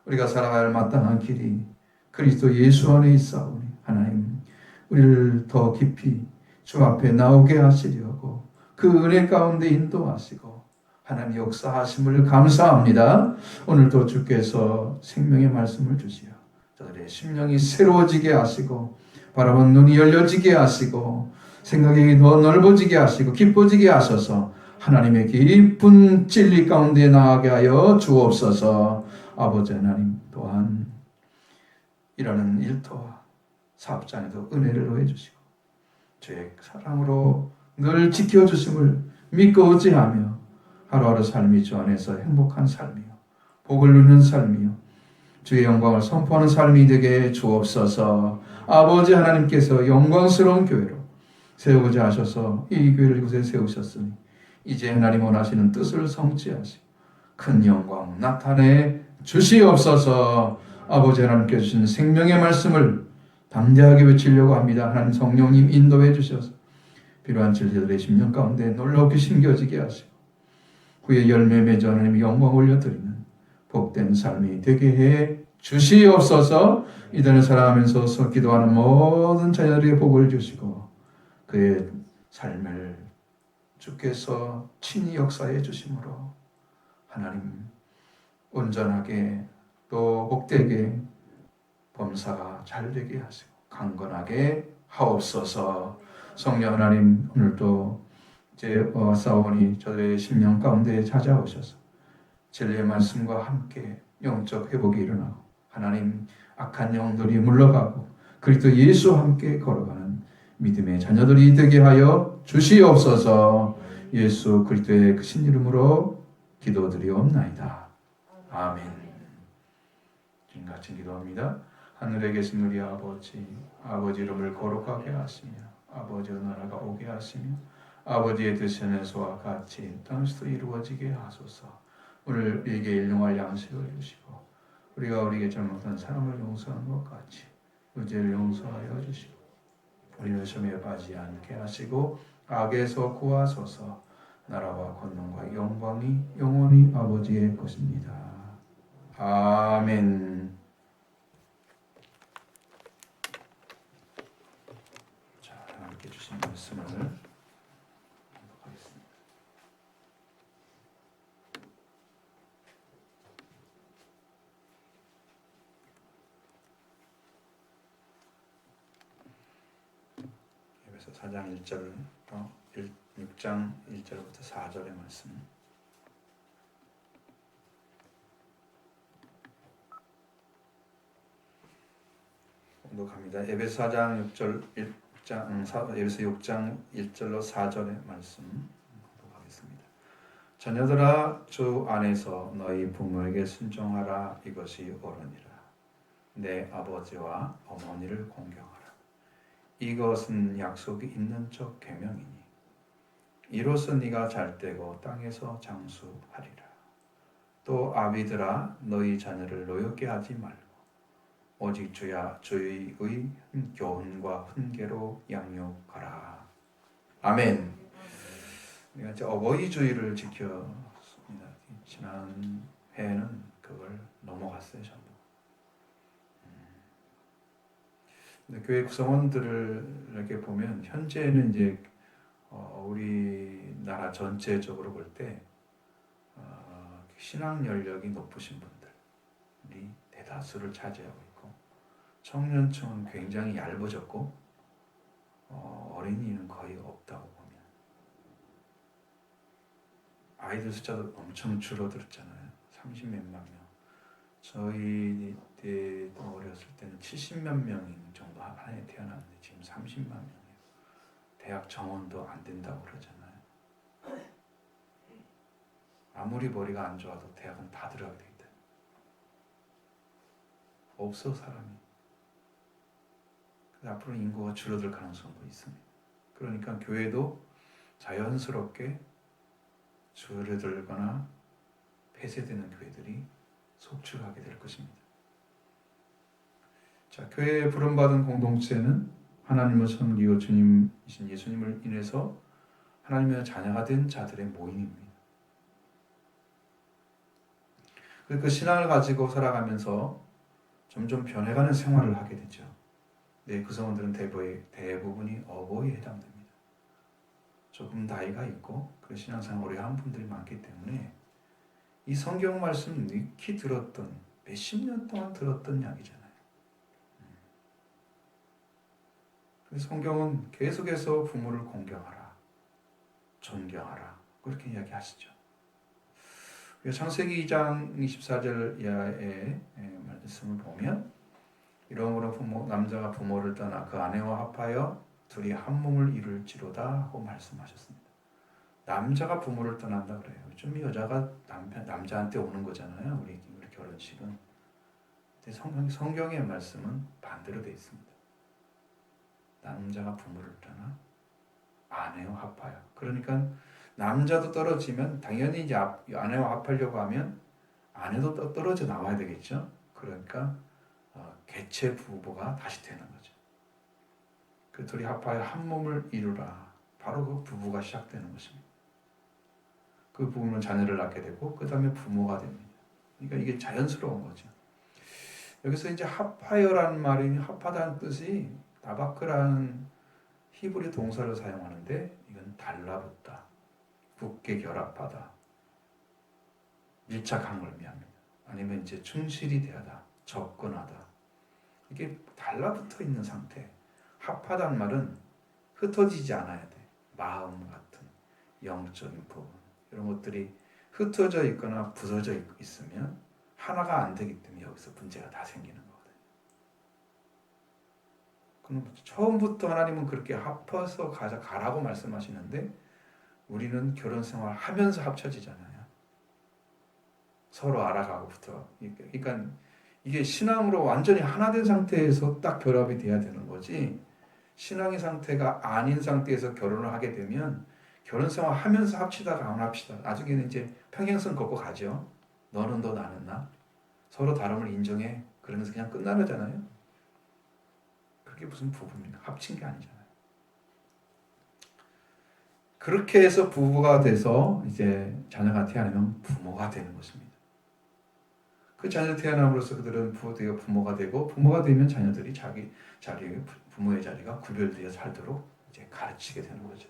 우리가 살아가야 할 마땅한 길이 그리스도 예수 안에 있사오니 하나님, 우리를 더 깊이 주 앞에 나오게 하시려고 그 은혜 가운데 인도하시고 하나님 역사하심을 감사합니다. 오늘도 주께서 생명의 말씀을 주시어 저들의 심령이 새로워지게 하시고 바라본 눈이 열려지게 하시고 생각이 더 넓어지게 하시고 기뻐지게 하셔서 하나님의 깊은 진리 가운데 나아가게 하여 주옵소서. 아버지 하나님, 또한 일하는 일터와 사업장에도 은혜를 더해 주시고 주의 사랑으로 늘 지켜주심을 믿고 의지하며 하루하루 삶이 주 안에서 행복한 삶이요 복을 누리는 삶이요 주의 영광을 선포하는 삶이 되게 주옵소서. 아버지 하나님께서 영광스러운 교회로 세우고자 하셔서 이 교회를 이곳에 세우셨으니 이제 하나님 원하시는 뜻을 성취하시고 큰 영광 나타내 주시옵소서. 아버지 하나님께 주신 생명의 말씀을 담대하게 외치려고 합니다. 하나님 성령님 인도해 주셔서 필요한 진리들의 심령 가운데 놀랍게 심겨지게 하시고 후에 열매 맺어 하나님의 영광 올려드리는 복된 삶이 되게 해 주시옵소서. 이들을 살아가면서 기도하는 모든 자녀들에게 복을 주시고 그의 삶을 주께서 친히 역사해 주심으로 하나님 온전하게 또 복되게 범사가 잘 되게 하시고 강건하게 하옵소서. 성령 하나님, 오늘도 이제 싸우니 저의 심령 가운데 찾아오셔서 진리의 말씀과 함께 영적 회복이 일어나고 하나님 악한 영들이 물러가고 그리스도 예수와 함께 걸어가는 믿음의 자녀들이 되게 하여 주시옵소서. 예수 그리스도의 크신 이름으로 기도드리옵나이다. 아멘. 주님 같이 기도합니다. 하늘에 계신 우리 아버지, 아버지 이름을 거룩하게 하시며 아버지의 나라가 오게 하시며 아버지의 뜻에서와 같이 땅에서도 이루어지게 하소서. 오늘 우리에게 일용할 양식을 주시고 우리가 우리에게 잘못한 사람을 용서하는 것 같이 의죄를 용서하여 주시고 우리를 시험에 빠지지 않게 하시고 악에서 구하소서. 나라와 권능과 영광이 영원히 아버지의 것입니다. 아멘. 자, 함께 주신 말씀을 하겠습니다. 에베소 4장 1절부터 6장 1절부터 4절의 말씀. 갑니다. 에베소 4장 에베소 6장 1절로 4절의 말씀 하겠습니다. 자녀들아 주 안에서 너희 부모에게 순종하라. 이것이 옳으니라. 내 아버지와 어머니를 공경하라. 이것은 약속이 있는 척 계명이니 이로써 네가 잘되고 땅에서 장수하리라. 또 아비들아 너희 자녀를 노엽게 하지 말고 오직 주의 교훈과 훈계로 양육하라. 아멘. 우리가 이제 어버이 주의를 지켰습니다. 지난 해에는 그걸 넘어갔어요, 전부. 근데 교회 구성원들을 이렇게 보면 현재는 이제 우리나라 전체적으로 볼 때 신앙 연령이 높으신 분들이 대다수를 차지하고 있고 청년층은 굉장히 얇아졌고 어린이는 거의 없다고 보면 아이들 숫자도 엄청 줄어들었잖아요. 30몇만 명. 저희 때도 어렸을 때는 70몇 명 정도 한 해에 태어났는데 지금 30만 명이에요. 대학 정원도 안 된다고 그러잖아요. 아무리 머리가 안 좋아도 대학은 다 들어가게 되겠다. 없어 사람이. 그래서 앞으로 인구가 줄어들 가능성도 있습니다. 그러니까 교회도 자연스럽게 줄어들거나 폐쇄되는 교회들이 속출하게 될 것입니다. 자, 교회에 부름받은 공동체는 하나님을 섬기고 주님이신 예수님을 인해서 하나님의 자녀가 된 자들의 모임입니다. 그 신앙을 가지고 살아가면서 점점 변해가는 생활을 하게 되죠. 네, 구성원들은 대부분이 어버이에 해당됩니다. 조금 나이가 있고 신앙생활 오래 한 분들이 많기 때문에 이 성경 말씀 익히 들었던 몇십 년 동안 들었던 이야기잖아요. 그래서 성경은 계속해서 부모를 공경하라, 존경하라 그렇게 이야기하시죠. 창세기 2장 24절 이하의 말씀을 보면 이러므로 남자가 부모를 떠나 그 아내와 합하여 둘이 한 몸을 이룰지로다 하고 말씀하셨습니다. 남자가 부모를 떠난다 그래요. 좀 여자가 남자한테 오는 거잖아요. 우리 결혼식은. 근데 성경의 말씀은 반대로 되어 있습니다. 남자가 부모를 떠나 아내와 합하여. 그러니까 남자도 떨어지면 당연히 이제 아내와 합하려고 하면 아내도 떨어져 나와야 되겠죠. 그러니까 개체 부부가 다시 되는 거죠. 그 둘이 합하여 한 몸을 이루라. 바로 그 부부가 시작되는 것입니다. 그 부부는 자녀를 낳게 되고 그 다음에 부모가 됩니다. 그러니까 이게 자연스러운 거죠. 여기서 이제 합하여라는 말이 합하다는 뜻이 다바크라는 히브리 동사를 사용하는데 이건 달라붙다, 굳게 결합하다, 밀착한 걸 의미합니다. 아니면 이제 충실히 대하다, 접근하다. 이게 달라붙어 있는 상태. 합하다는 말은 흩어지지 않아야 돼. 마음 같은 영적인 부분 이런 것들이 흩어져 있거나 부서져 있으면 하나가 안 되기 때문에 여기서 문제가 다 생기는 거거든요. 그럼 처음부터 하나님은 그렇게 합해서 가라고 말씀하시는데 우리는 결혼 생활 하면서 합쳐지잖아요. 서로 알아가고부터. 그러니까 이게 신앙으로 완전히 하나 된 상태에서 딱 결합이 돼야 되는 거지. 신앙의 상태가 아닌 상태에서 결혼을 하게 되면 결혼 생활 하면서 합치다가 안 합시다. 나중에는 이제 평행선 걷고 가죠. 너는 너 나는 나. 서로 다름을 인정해. 그러면서 그냥 끝나잖아요. 그게 무슨 부부입니까? 합친 게 아니잖아요. 그렇게 해서 부부가 돼서 이제 자녀가 태어나면 부모가 되는 것입니다. 그 자녀 태어남으로써 그들은 부모가 되고 부모가 되면 자녀들이 자기 자리에 부모의 자리가 구별되어 살도록 이제 가르치게 되는 거죠.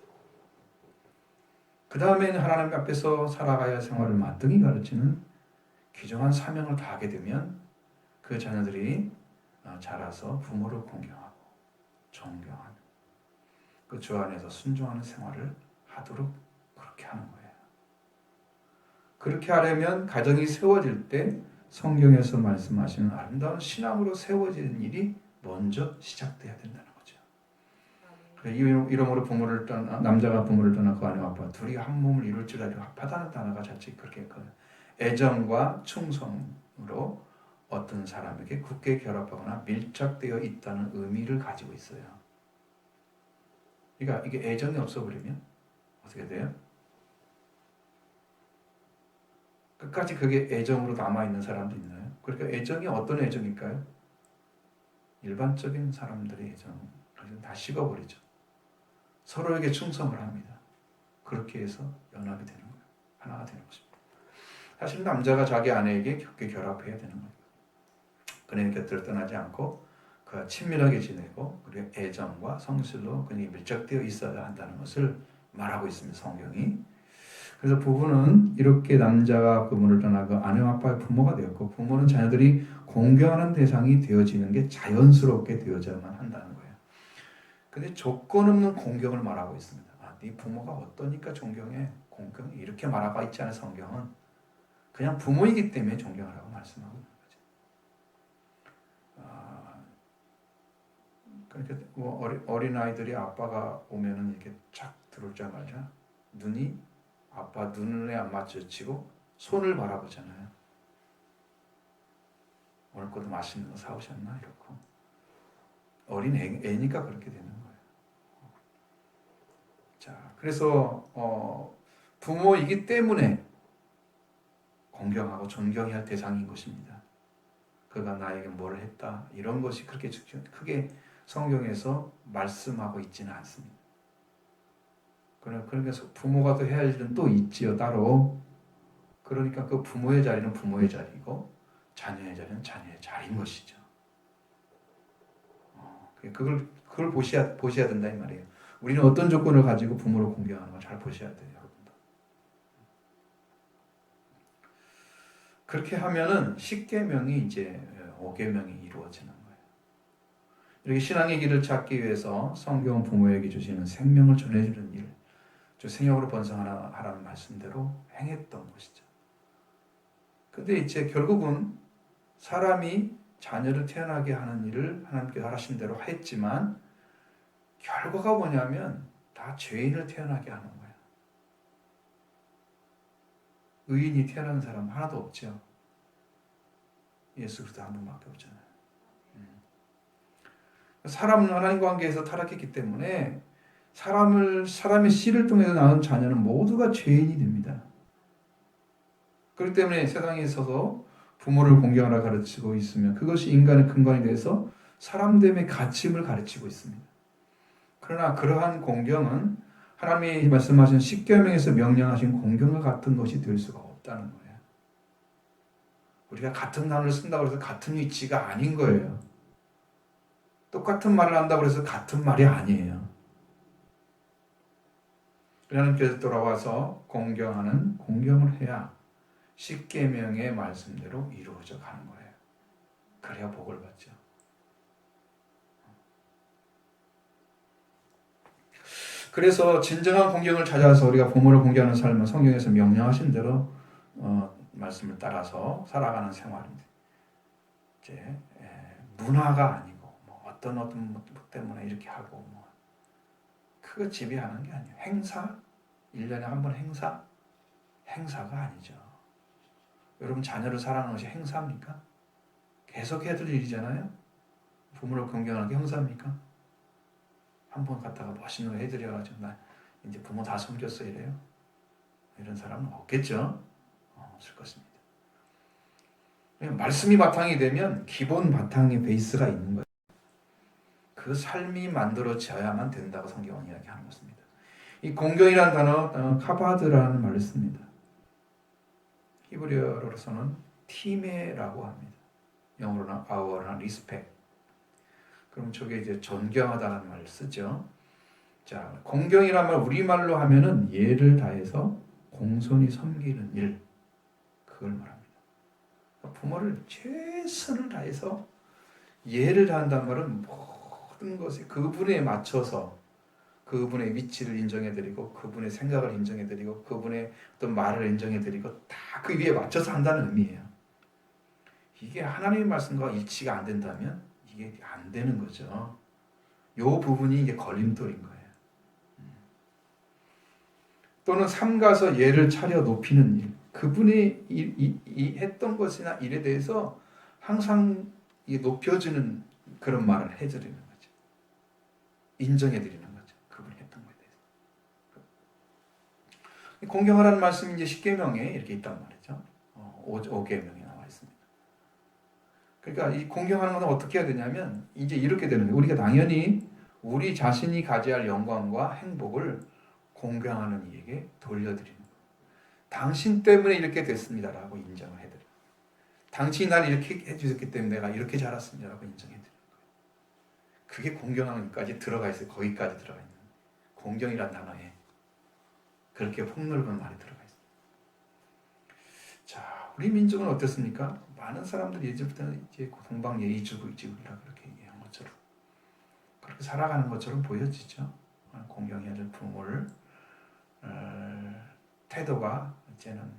그 다음에는 하나님 앞에서 살아가야 할 생활을 마땅히 가르치는 귀중한 사명을 다하게 되면 그 자녀들이 자라서 부모를 공경하고 존경하는 그 주 안에서 순종하는 생활을 하도록 그렇게 하는 거예요. 그렇게 하려면 가정이 세워질 때 성경에서 말씀하시는 아름다운 신앙으로 세워지는 일이 먼저 시작돼야 된다는 거죠. 이러므로 남자가 부모를 떠나 그 아내와 합하 둘이 한 몸을 이룰지라도 합하다는 단어가 자칫 그렇게 애정과 충성으로 어떤 사람에게 굳게 결합하거나 밀착되어 있다는 의미를 가지고 있어요. 그러니까 이게 애정이 없어버리면 어떻게 돼요? 끝까지 그게 애정으로 남아있는 사람도 있나요? 그러니까 애정이 어떤 애정일까요? 일반적인 사람들의 애정은 다 식어버리죠. 서로에게 충성을 합니다. 그렇게 해서 연합이 되는 거예요. 하나가 되는 것입니다. 사실 남자가 자기 아내에게 깊게 결합해야 되는 거예요. 그녀의 곁을 떠나지 않고 그와 친밀하게 지내고 그리고 애정과 성실로 그녀에게 밀착되어 있어야 한다는 것을 말하고 있습니다. 성경이. 그래서 부부는 이렇게 남자가 부모를 떠나고 아내와 아빠의 부모가 되었고 부모는 자녀들이 공경하는 대상이 되어지는 게 자연스럽게 되어져야만 한다는 거예요. 근데 조건 없는 공경을 말하고 있습니다. 네 부모가 어떠니까 존경해? 공경해? 이렇게 말하고 있지 않은 성경은 그냥 부모이기 때문에 존경하라고 말씀하고 있는 거죠. 그러니까 뭐 어린 아이들이 아빠가 오면은 이렇게 쫙 들어오자마자 눈이 아빠 눈에 안 맞춰지고 손을 바라보잖아요. 오늘 것도 맛있는 거 사오셨나 이렇고 어린 애니까 그렇게 되는 거예요. 자, 그래서 부모이기 때문에 공경하고 존경해야 할 대상인 것입니다. 그가 나에게 뭘 했다 이런 것이 그렇게 크게 성경에서 말씀하고 있지는 않습니다. 그래서 부모가 또 해야 할 일은 또 있지요 따로. 그러니까 그 부모의 자리는 부모의 자리고 자녀의 자리는 자녀의 자리인 것이죠. 그걸 보셔야 된다 이 말이에요. 우리는 어떤 조건을 가지고 부모를 공경하는 걸 잘 보셔야 돼요, 여러분들. 그렇게 하면은 10계명이 이제 5계명이 이루어지는 거예요. 이렇게 신앙의 길을 찾기 위해서 성경은 부모에게 주시는 생명을 전해주는 일, 생명으로 번성하라는 말씀대로 행했던 것이죠. 근데 이제 결국은 사람이 자녀를 태어나게 하는 일을 하나님께서 하신 대로 했지만 결과가 뭐냐면 다 죄인을 태어나게 하는 거예요. 의인이 태어나는 사람 하나도 없죠. 예수 그리스도 한 분밖에 없잖아요. 사람은 하나님 관계에서 타락했기 때문에 사람의 씨를 통해서 낳은 자녀는 모두가 죄인이 됩니다. 그렇기 때문에 세상에 있어서 부모를 공경하라 가르치고 있으면 그것이 인간의 근간이 돼서 사람됨의 가침을 가르치고 있습니다. 그러나 그러한 공경은 하나님이 말씀하신 10계명에서 명령하신 공경과 같은 것이 될 수가 없다는 거예요. 우리가 같은 단어를 쓴다고 해서 같은 위치가 아닌 거예요. 똑같은 말을 한다고 해서 같은 말이 아니에요. 하나님께서 돌아와서 공경을 해야 10계명의 말씀대로 이루어져 가는 거예요. 그래야 복을 받죠. 그래서 진정한 공경을 찾아서 우리가 부모를 공경하는 삶은 성경에서 명령하신 대로 말씀을 따라서 살아가는 생활인데 이제 문화가 아니고 뭐 어떤 뭐 때문에 이렇게 하고 뭐 그거 지배하는 게 아니에요. 행사 1년에 한 번 행사가 아니죠. 여러분 자녀를 사랑하는 것이 행사입니까? 계속 해야 될 일이잖아요. 부모를 공경하는 게 행사입니까? 한 번 갔다가 멋있는 거 해드려가지고 나 이제 부모 다 섬겼어 이래요? 이런 사람은 없겠죠. 없을 것입니다. 말씀이 바탕이 되면 기본 바탕의 베이스가 있는 거예요. 그 삶이 만들어져야만 된다고 성경은 이야기하는 것입니다. 이 공경이라는 단어 카바드라는 말을 씁니다. 히브리어로서는 티메라고 합니다. 영어로는 아워나 리스펙. 그럼 저게 이제 존경하다는 말을 쓰죠. 자, 공경이란 말 우리말로 하면은 예를 다해서 공손히 섬기는 일, 그걸 말합니다. 부모를 최선을 다해서 예를 다한다는 말은 모든 것에 그분에 맞춰서 그분의 위치를 인정해드리고 그분의 생각을 인정해드리고 그분의 어떤 말을 인정해드리고 다 그 위에 맞춰서 한다는 의미예요. 이게 하나님의 말씀과 일치가 안 된다면 이게 안 되는 거죠. 이 부분이 이게 걸림돌인 거예요. 또는 삼가서 예를 차려 높이는 일, 그분이 했던 것이나 일에 대해서 항상 높여주는 그런 말을 해드리는 거죠. 인정해드리는 거죠. 그분이 했던 것에 대해서. 공경하라는 말씀이 이제 10계명에 이렇게 있단 말이죠. 5계명에 나와 있습니다. 그러니까 이 공경하는 것은 어떻게 해야 되냐면 이제 이렇게 되는 거예요. 우리가 당연히 우리 자신이 가져야 할 영광과 행복을 공경하는 이에게 돌려드리는 거예요. 당신 때문에 이렇게 됐습니다라고 인정을 해드려요. 당신이 날 이렇게 해주셨기 때문에 내가 이렇게 자랐습니다라고 인정해드리는 거예요. 그게 공경하기까지 들어가 있어요. 거기까지 들어가 있는 거예요. 공경이란 단어에 그렇게 폭넓은 말이 들어가 있어요. 자, 우리 민족은 어떻습니까? 많은 사람들이 예전부터는 이제 동방예의지국이라 그렇게 얘기한 것처럼 그렇게 살아가는 것처럼 보여지죠. 공경해야 될 부모를 태도가 이제는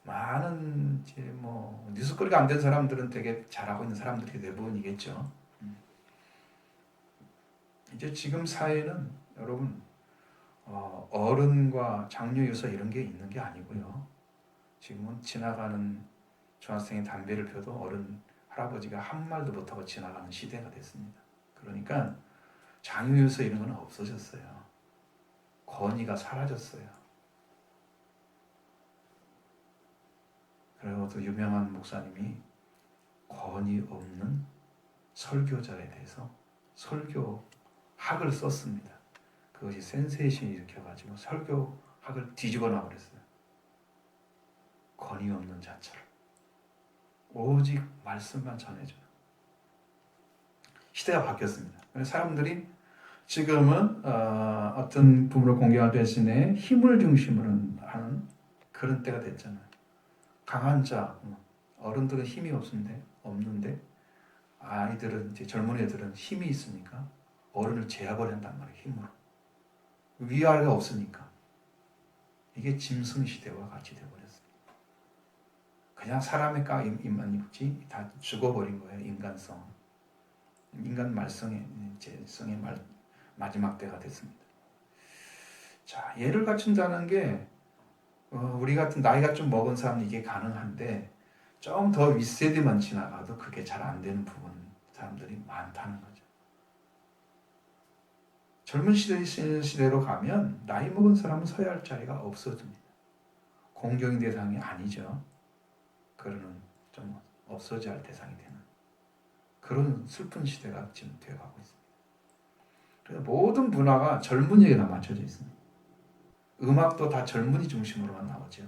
많은 이제 뭐 뉴스거리가 안 된 사람들은 되게 잘하고 있는 사람들이 대부분이겠죠. 이제 지금 사회는 여러분 어른과 장녀 유서 이런 게 있는 게 아니고요. 지금은 지나가는 중학생이 담배를 펴도 어른 할아버지가 한 말도 못하고 지나가는 시대가 됐습니다. 그러니까 장녀 유서 이런 건 없어졌어요. 권위가 사라졌어요. 그리고 또 유명한 목사님이 권위 없는 설교자에 대해서 설교학을 썼습니다. 그것이 센세이션을 일으켜가지고 설교학을 뒤집어 놔버렸어요. 권위 없는 자처럼 오직 말씀만 전해줘요. 시대가 바뀌었습니다. 사람들이 지금은 어떤 부모를 공경할 대신에 힘을 중심으로 하는 그런 때가 됐잖아요. 강한 자, 어른들은 힘이 없는데 아이들은 이제 젊은 애들은 힘이 있으니까 어른을 제압을 한단 말이에요. 힘으로. 위아래가 없으니까. 이게 짐승 시대와 같이 되어버렸어요. 그냥 사람의 입만 입지 다 죽어버린 거예요. 인간성. 인간 말성의 마지막 때가 됐습니다. 자, 얘를 갖춘다는 게 우리 같은 나이가 좀 먹은 사람은 이게 가능한데 좀 더 윗세대만 지나가도 그게 잘 안 되는 사람들이 많다는 거죠. 젊은 시대로 가면 나이 먹은 사람은 서야 할 자리가 없어집니다. 공경의 대상이 아니죠. 그러는 좀 없어져야 할 대상이 되는 그런 슬픈 시대가 지금 되어가고 있습니다. 그래서 모든 문화가 젊은이에게 다 맞춰져 있습니다. 음악도 다 젊은이 중심으로만 나오죠.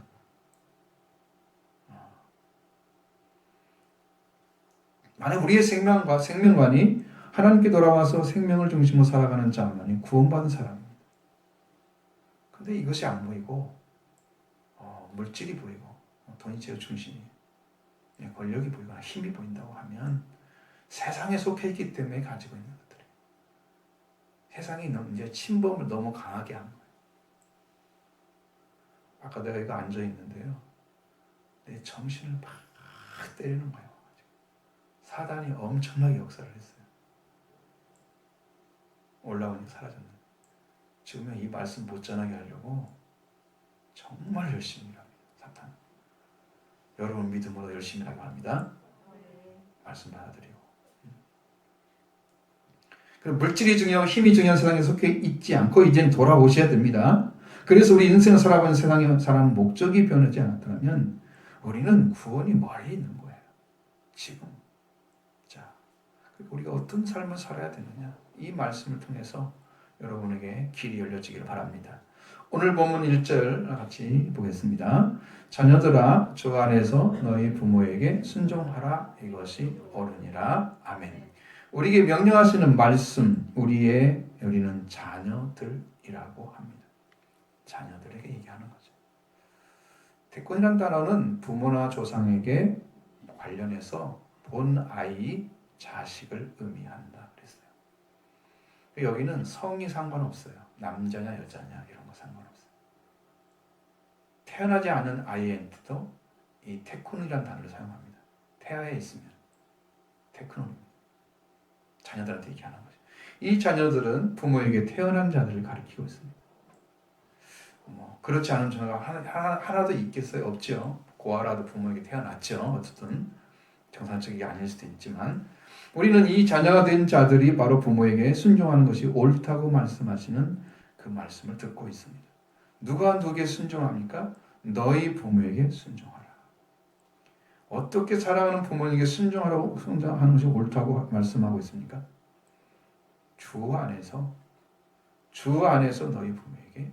만약 우리의 생명관이 하나님께 돌아와서 생명을 중심으로 살아가는 자만이 구원받은 사람입니다. 근데 이것이 안 보이고 물질이 보이고 돈이 제일 중심이에요. 권력이 보이거나 힘이 보인다고 하면 세상에 속해 있기 때문에 가지고 있는 것들이에요. 세상이 이제 침범을 너무 강하게 한 거예요. 아까 내가 이거 앉아 있는데요. 내 정신을 막 때리는 거예요. 사단이 엄청나게 역사를 했어요. 올라오니 사라졌는데 지금은 이 말씀 못 전하게 하려고 정말 열심히 합니다. 사탄. 여러분 믿음으로 열심히 하고 합니다. 말씀 받아들이고. 그럼 물질이 중요하고 힘이 중요한 세상에 속해 있지 않고 이제는 돌아오셔야 됩니다. 그래서 우리 인생을 살아가는 세상에 사람 목적이 변하지 않았다면 우리는 구원이 멀리 있는 거예요. 지금. 자, 우리가 어떤 삶을 살아야 되느냐? 이 말씀을 통해서 여러분에게 길이 열려지기를 바랍니다. 오늘 본문 1절 같이 보겠습니다. 자녀들아 주 안에서 너희 부모에게 순종하라 이것이 옳으니라. 아멘. 우리에게 명령하시는 말씀 우리는 자녀들이라고 합니다. 자녀들에게 얘기하는 거죠. 태권이라는 단어는 부모나 조상에게 관련해서 본 아이 자식을 의미한다 그랬어요. 여기는 성이 상관없어요. 남자냐 여자냐 이런 거 상관없어요. 태어나지 않은 아이한테도 이 테크논이라는 단어를 사용합니다. 태아에 있으면 테크논입니다. 자녀들한테 얘기하는 거죠. 이 자녀들은 부모에게 태어난 자들을 가리키고 있습니다. 그렇지 않은 자가 하나도 있겠어요? 없죠. 고아라도 부모에게 태어났죠. 어쨌든 정상적이 아닐 수도 있지만 우리는 이 자녀가 된 자들이 바로 부모에게 순종하는 것이 옳다고 말씀하시는 그 말씀을 듣고 있습니다. 누가 누구에게 순종합니까? 너희 부모에게 순종하라. 어떻게 사랑하는 부모에게 순종하라고 하는 것이 옳다고 말씀하고 있습니까? 주 안에서 너희 부모에게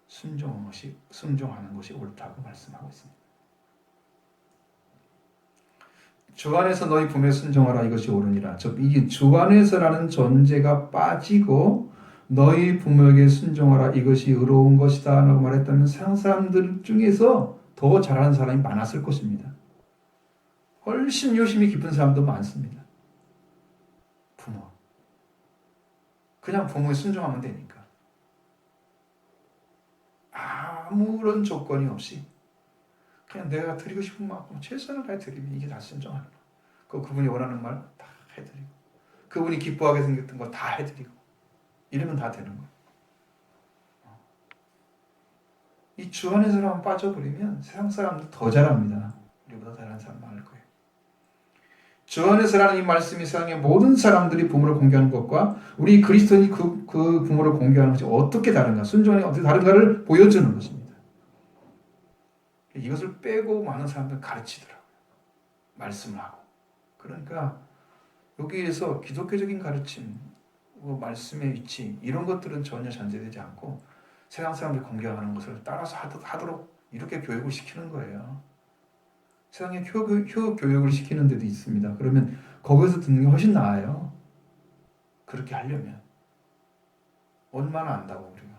순종하는 것이 옳다고 말씀하고 있습니다. 주 안에서 너희 부모에 순종하라 이것이 옳으니라. 즉 이 주 안에서라는 존재가 빠지고 너희 부모에게 순종하라 이것이 의로운 것이다 라고 말했다면 세상 사람들 중에서 더 잘하는 사람이 많았을 것입니다. 훨씬 유심히 깊은 사람도 많습니다. 부모. 그냥 부모에 순종하면 되니까. 아무런 조건이 없이 그냥 내가 드리고 싶은 만큼 최선을 다해 드리면 이게 다 순종하는 거. 그분이 원하는 말 다 해드리고 그분이 기뻐하게 생겼던 거 다 해드리고 이러면 다 되는 거예요. 이 주 안에서만 빠져버리면 세상 사람들 더 잘합니다. 우리보다 잘하는 사람 많을 거예요. 주 안에서라는 이 말씀이 세상의 모든 사람들이 부모를 공개하는 것과 우리 그리스도인이 그 부모를 공개하는 것이 어떻게 다른가, 순종이 어떻게 다른가를 보여주는 것입니다. 이것을 빼고 많은 사람들은 가르치더라고요. 말씀을 하고. 그러니까 여기에서 기독교적인 가르침, 말씀의 위치 이런 것들은 전혀 전제되지 않고 세상 사람들이 공개하는 것을 따라서 하도록 이렇게 교육을 시키는 거예요. 세상에 교육을 시키는 데도 있습니다. 그러면 거기서 듣는 게 훨씬 나아요. 그렇게 하려면 얼마나 안다고 우리가.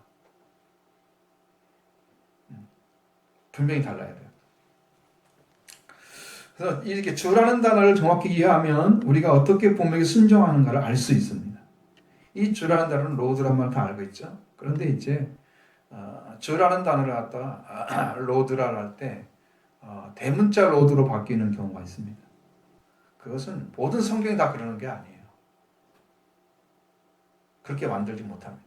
분명히 달라야 돼요. 그래서 이렇게 주라는 단어를 정확히 이해하면 우리가 어떻게 본명에 순종하는가를 알 수 있습니다. 이 주라는 단어는 로드란 말 다 알고 있죠. 그런데 이제 주라는 단어를 갖다가 로드라 할 때 대문자 로드로 바뀌는 경우가 있습니다. 그것은 모든 성경이 다 그러는 게 아니에요. 그렇게 만들지 못합니다.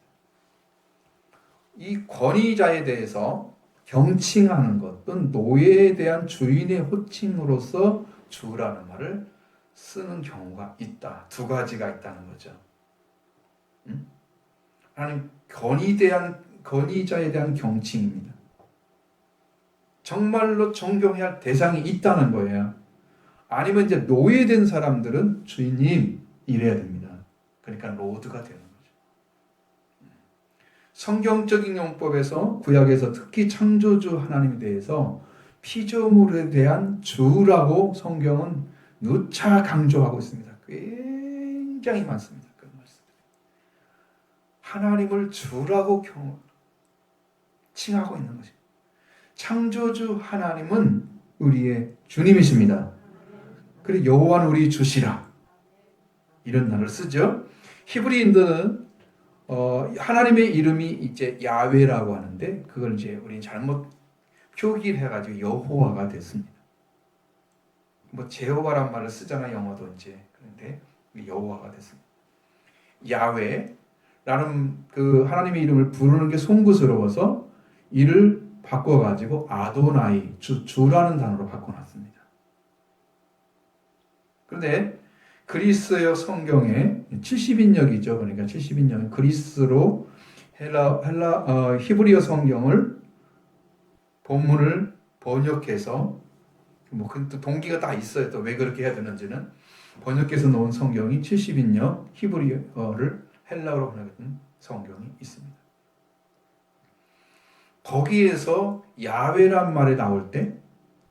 이 권위자에 대해서 경칭하는 것 또는 노예에 대한 주인의 호칭으로서 주라는 말을 쓰는 경우가 있다. 두 가지가 있다는 거죠. 하나님 권위자에 대한 경칭입니다. 정말로 존경해야 할 대상이 있다는 거예요. 아니면 이제 노예된 사람들은 주인님 이래야 됩니다. 그러니까 로드가 되는 거죠. 성경적인 용법에서 구약에서 특히 창조주 하나님에 대해서 피조물에 대한 주라고 성경은 누차 강조하고 있습니다. 굉장히 많습니다. 그런 말씀들이. 하나님을 주라고 칭하고 있는 것입니다. 창조주 하나님은 우리의 주님이십니다. 그리고 여호와는 우리 주시라. 이런 단어를 쓰죠. 히브리인들은 하나님의 이름이 이제 야훼라고 하는데 그걸 이제 우리는 잘못 표기를 해가지고 여호와가 됐습니다. 뭐 제호와란 말을 쓰잖아 영어도 이제. 그런데 여호와가 됐습니다. 야훼라는 그 하나님의 이름을 부르는 게 송구스러워서 이를 바꿔가지고 아도나이 주라는 단어로 바꿔놨습니다. 그런데 그리스어 성경에 70인역이죠. 그러니까 70인역은 그리스로 히브리어 성경을 본문을 번역해서 뭐 그 동기가 다 있어요. 또 왜 그렇게 해야 되는지는 번역해서 놓은 성경이 70인역 히브리어를 헬라어로 번역한 성경이 있습니다. 거기에서 야훼란 말이 나올 때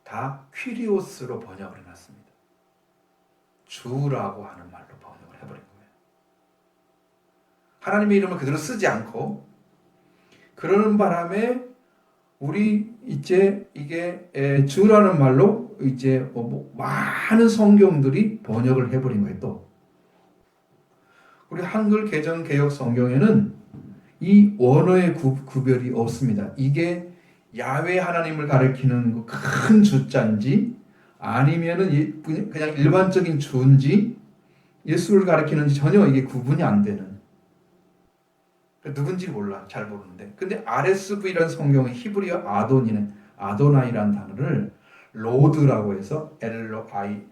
다 퀴리오스로 번역을 해놨습니다. 주라고 하는 말로 번역을 해버린 거예요. 하나님의 이름을 그대로 쓰지 않고 그러는 바람에 우리 이제 이게 주라는 말로 이제 많은 성경들이 번역을 해버린 거예요. 또 우리 한글 개정 개역 성경에는 이 원어의 구별이 없습니다. 이게 야훼 하나님을 가리키는 큰 주자인지 아니면은 그냥 일반적인 주인지 예수를 가리키는지 전혀 이게 구분이 안 되는. 누군지 몰라. 잘 모르는데. 근데 RSV라는 성경의 히브리어 아도나이라는 단어를 로드라고 해서 LOIRD를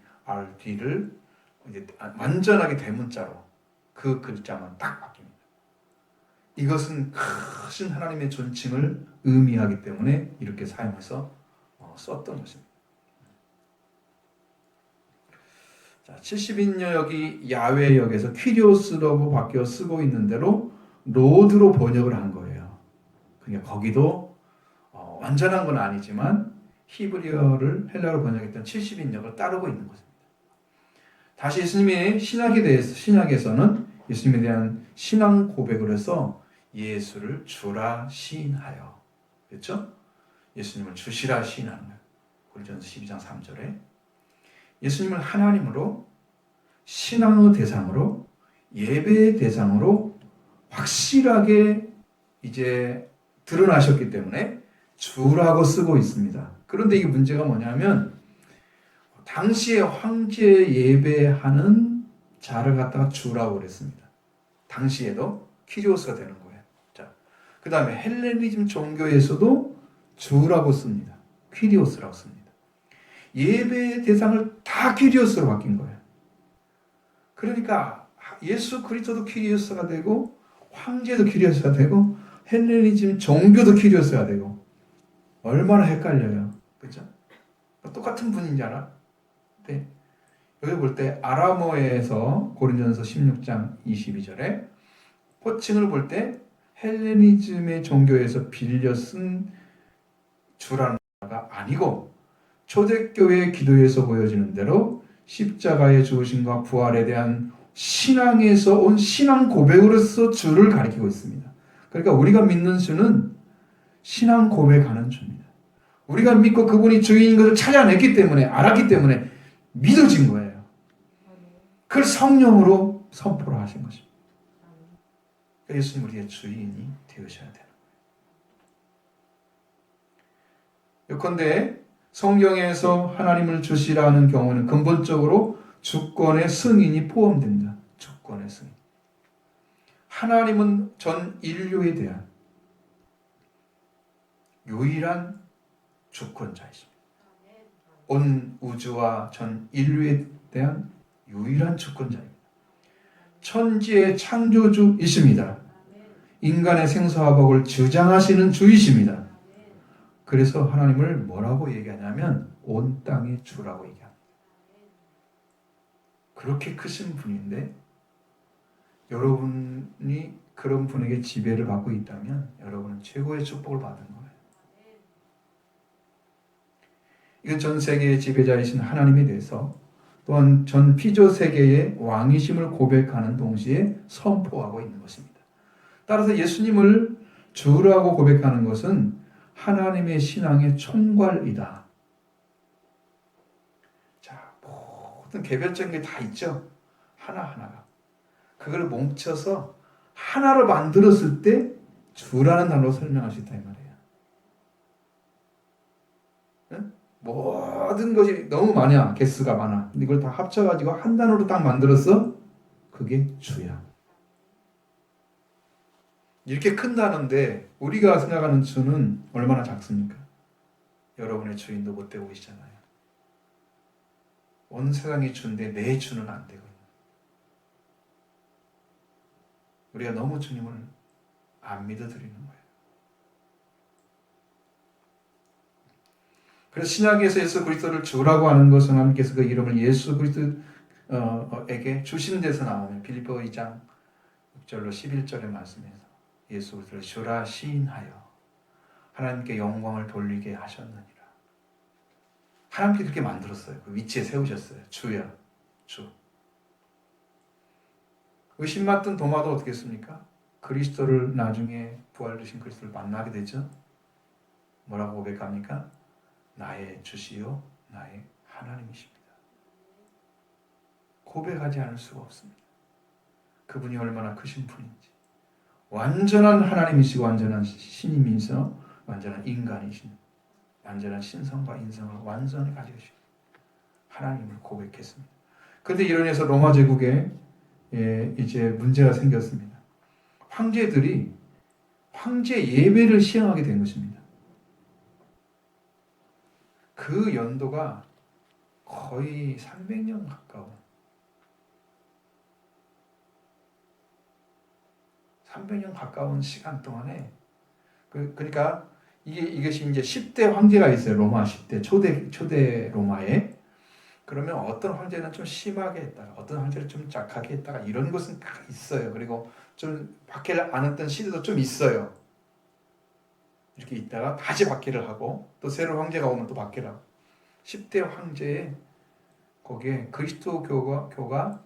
이제 완전하게 대문자로 그 글자만 딱 바뀝니다. 이것은 크신 하나님의 존칭을 의미하기 때문에 이렇게 사용해서 썼던 것입니다. 자, 70인역이 야훼역에서 퀴리오스로 바뀌어 쓰고 있는 대로 로드로 번역을 한 거예요. 그러니까 거기도 완전한 건 아니지만 히브리어를 헬라어로 번역했던 70인역을 따르고 있는 것입니다. 다시 예수님의 신학에 대해서 신약에서는 예수님에 대한 신앙 고백을 해서 예수를 주라 시인하여, 그렇죠? 예수님을 주시라 시인하는 거예요. 고린도전서 12장 3절에 예수님을 하나님으로, 신앙의 대상으로, 예배의 대상으로 확실하게 이제 드러나셨기 때문에 주라고 쓰고 있습니다. 그런데 이게 문제가 뭐냐면 당시에 황제 예배하는 자를 갖다가 주라고 그랬습니다. 당시에도 키리오스가 되는 거예요. 자, 그 다음에 헬레니즘 종교에서도 주라고 씁니다. 키리오스라고 씁니다. 예배의 대상을 다 키리오스로 바뀐 거예요. 그러니까 예수 그리스도도 키리오스가 되고 황제도 키리오스가 되고 헬레니즘 종교도 키리오스가 되고 얼마나 헷갈려요. 그죠? 똑같은 분인 줄 알아? 네. 여기 볼 때 아람어에서 고린전서 16장 22절에 호칭을 볼 때 헬레니즘의 종교에서 빌려 쓴 주라는 가 아니고 초대교회 기도에서 보여지는 대로 십자가의 죽으심과 부활에 대한 신앙에서 온 신앙 고백으로서 주를 가리키고 있습니다. 그러니까 우리가 믿는 주는 신앙 고백하는 주입니다. 우리가 믿고 그분이 주인인 것을 찾아냈기 때문에 알았기 때문에 믿어진 거예요. 그걸 성령으로 선포를 하신 것입니다. 예수님 우리의 주인이 되으셔야 되는 거예요. 예컨대 성경에서 하나님을 주시라는 경우는 근본적으로 주권의 승인이 포함됩니다. 주권의 승인. 하나님은 전 인류에 대한 유일한 주권자이십니다. 온 우주와 전 인류에 대한 유일한 주권자입니다. 천지의 창조주이십니다. 인간의 생사화복을 주장하시는 주이십니다. 그래서 하나님을 뭐라고 얘기하냐면 온 땅의 주라고 얘기합니다. 그렇게 크신 분인데 여러분이 그런 분에게 지배를 받고 있다면 여러분은 최고의 축복을 받은 거예요. 이건 전 세계의 지배자이신 하나님에 대해서 또한 전 피조 세계의 왕이심을 고백하는 동시에 선포하고 있는 것입니다. 따라서 예수님을 주라고 고백하는 것은 하나님의 신앙의 총괄이다. 자, 모든 개별적인 게 다 있죠. 하나하나가. 그걸 뭉쳐서 하나로 만들었을 때 주라는 단어로 설명할 수 있다 이 말이에요. 응? 모든 것이 너무 많아. 개수가 많아. 근데 이걸 다 합쳐가지고 한 단어로 딱 만들었어. 그게 주야. 이렇게 큰 단어인데 우리가 생각하는 주는 얼마나 작습니까? 여러분의 주인도 못 되고 계시잖아요. 온 세상이 주인데 내 주는 안 되고 우리가 너무 주님을 안 믿어드리는 거예요. 그래서 신약에서 예수 그리스도를 주라고 하는 것은 하나님께서 그 이름을 예수 그리스도에게 주신 데서 나오는 빌립보 2장 6절로 11절의 말씀에서 예수 그리스도를 주라 시인하여 하나님께 영광을 돌리게 하셨느니라. 하나님께 그렇게 만들었어요. 그 위치에 세우셨어요. 주야, 주. 의심 맡은 도마도 어떻게 했습니까? 그리스도를 나중에 부활되신 그리스도를 만나게 되죠. 뭐라고 고백합니까? 나의 주시요 나의 하나님이십니다. 고백하지 않을 수가 없습니다. 그분이 얼마나 크신 분인지. 완전한 하나님이시고 완전한 신임이시며 완전한 인간이신 완전한 신성과 인성을 완전히 가지고 계신 하나님을 고백했습니다. 그런데 이로 인해서 로마 제국에 이제 문제가 생겼습니다. 황제들이 황제 예배를 시행하게 된 것입니다. 그 연도가 거의 300년 가까운 300년 가까운 시간 동안에 그러니까 이것이 이제 10대 황제가 있어요. 로마 10대 초대 로마에. 그러면 어떤 황제는 좀 심하게 했다가 어떤 황제는 좀 약하게 했다가 이런 것은 다 있어요. 그리고 좀 박해를 안 했던 시대도 좀 있어요. 이렇게 있다가 다시 박해를 하고 또 새로운 황제가 오면 또 박해를 하고 10대 황제에 거기에 그리스도교가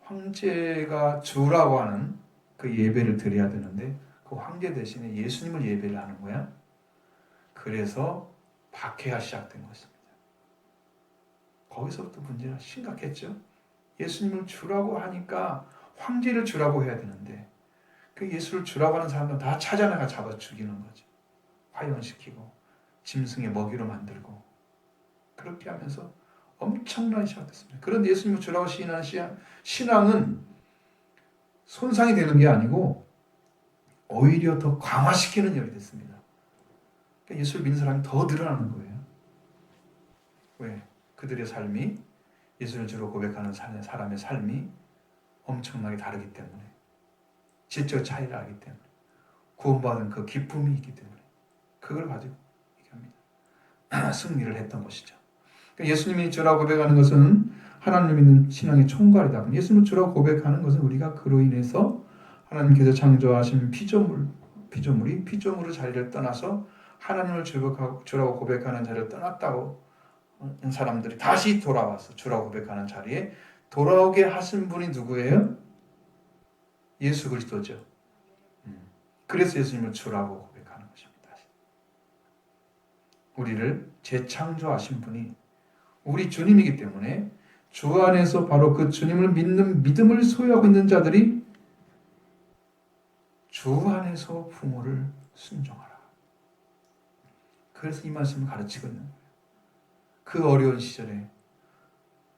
황제가 주라고 하는 그 예배를 드려야 되는데 그 황제 대신에 예수님을 예배를 하는 거야. 그래서 박해가 시작된 것입니다. 거기서부터 문제가 심각했죠. 예수님을 주라고 하니까 황제를 주라고 해야 되는데 그 예수를 주라고 하는 사람은 다 찾아내가 잡아 죽이는 거죠. 화형시키고 짐승의 먹이로 만들고 그렇게 하면서 엄청나게 시작됐습니다. 그런데 예수님을 주라고 시인하는 신앙은 손상이 되는 게 아니고 오히려 더 강화시키는 열이 됐습니다. 그러니까 예수를 믿는 사람이 더 늘어나는 거예요. 왜? 그들의 삶이 예수를 주로 고백하는 사람의 삶이 엄청나게 다르기 때문에, 질적 차이를 알기 때문에, 구원받은 그 기쁨이 있기 때문에 그걸 가지고 얘기합니다. 승리를 했던 것이죠. 그러니까 예수님이 주라고 고백하는 것은 하나님을 믿는 신앙의 총괄이다. 예수님을 주라고 고백하는 것은 우리가 그로 인해서 하나님께서 창조하신 피조물이 자리를 떠나서 하나님을 주라고 고백하는 자리를 떠났다고 사람들이 다시 돌아와서 주라고 고백하는 자리에 돌아오게 하신 분이 누구예요? 예수 그리스도죠. 그래서 예수님을 주라고 고백하는 것입니다. 우리를 재창조하신 분이 우리 주님이기 때문에 주 안에서 바로 그 주님을 믿는 믿음을 소유하고 있는 자들이 주 안에서 부모를 순종하라. 그래서 이 말씀을 가르치고 있는 거예요. 그 어려운 시절에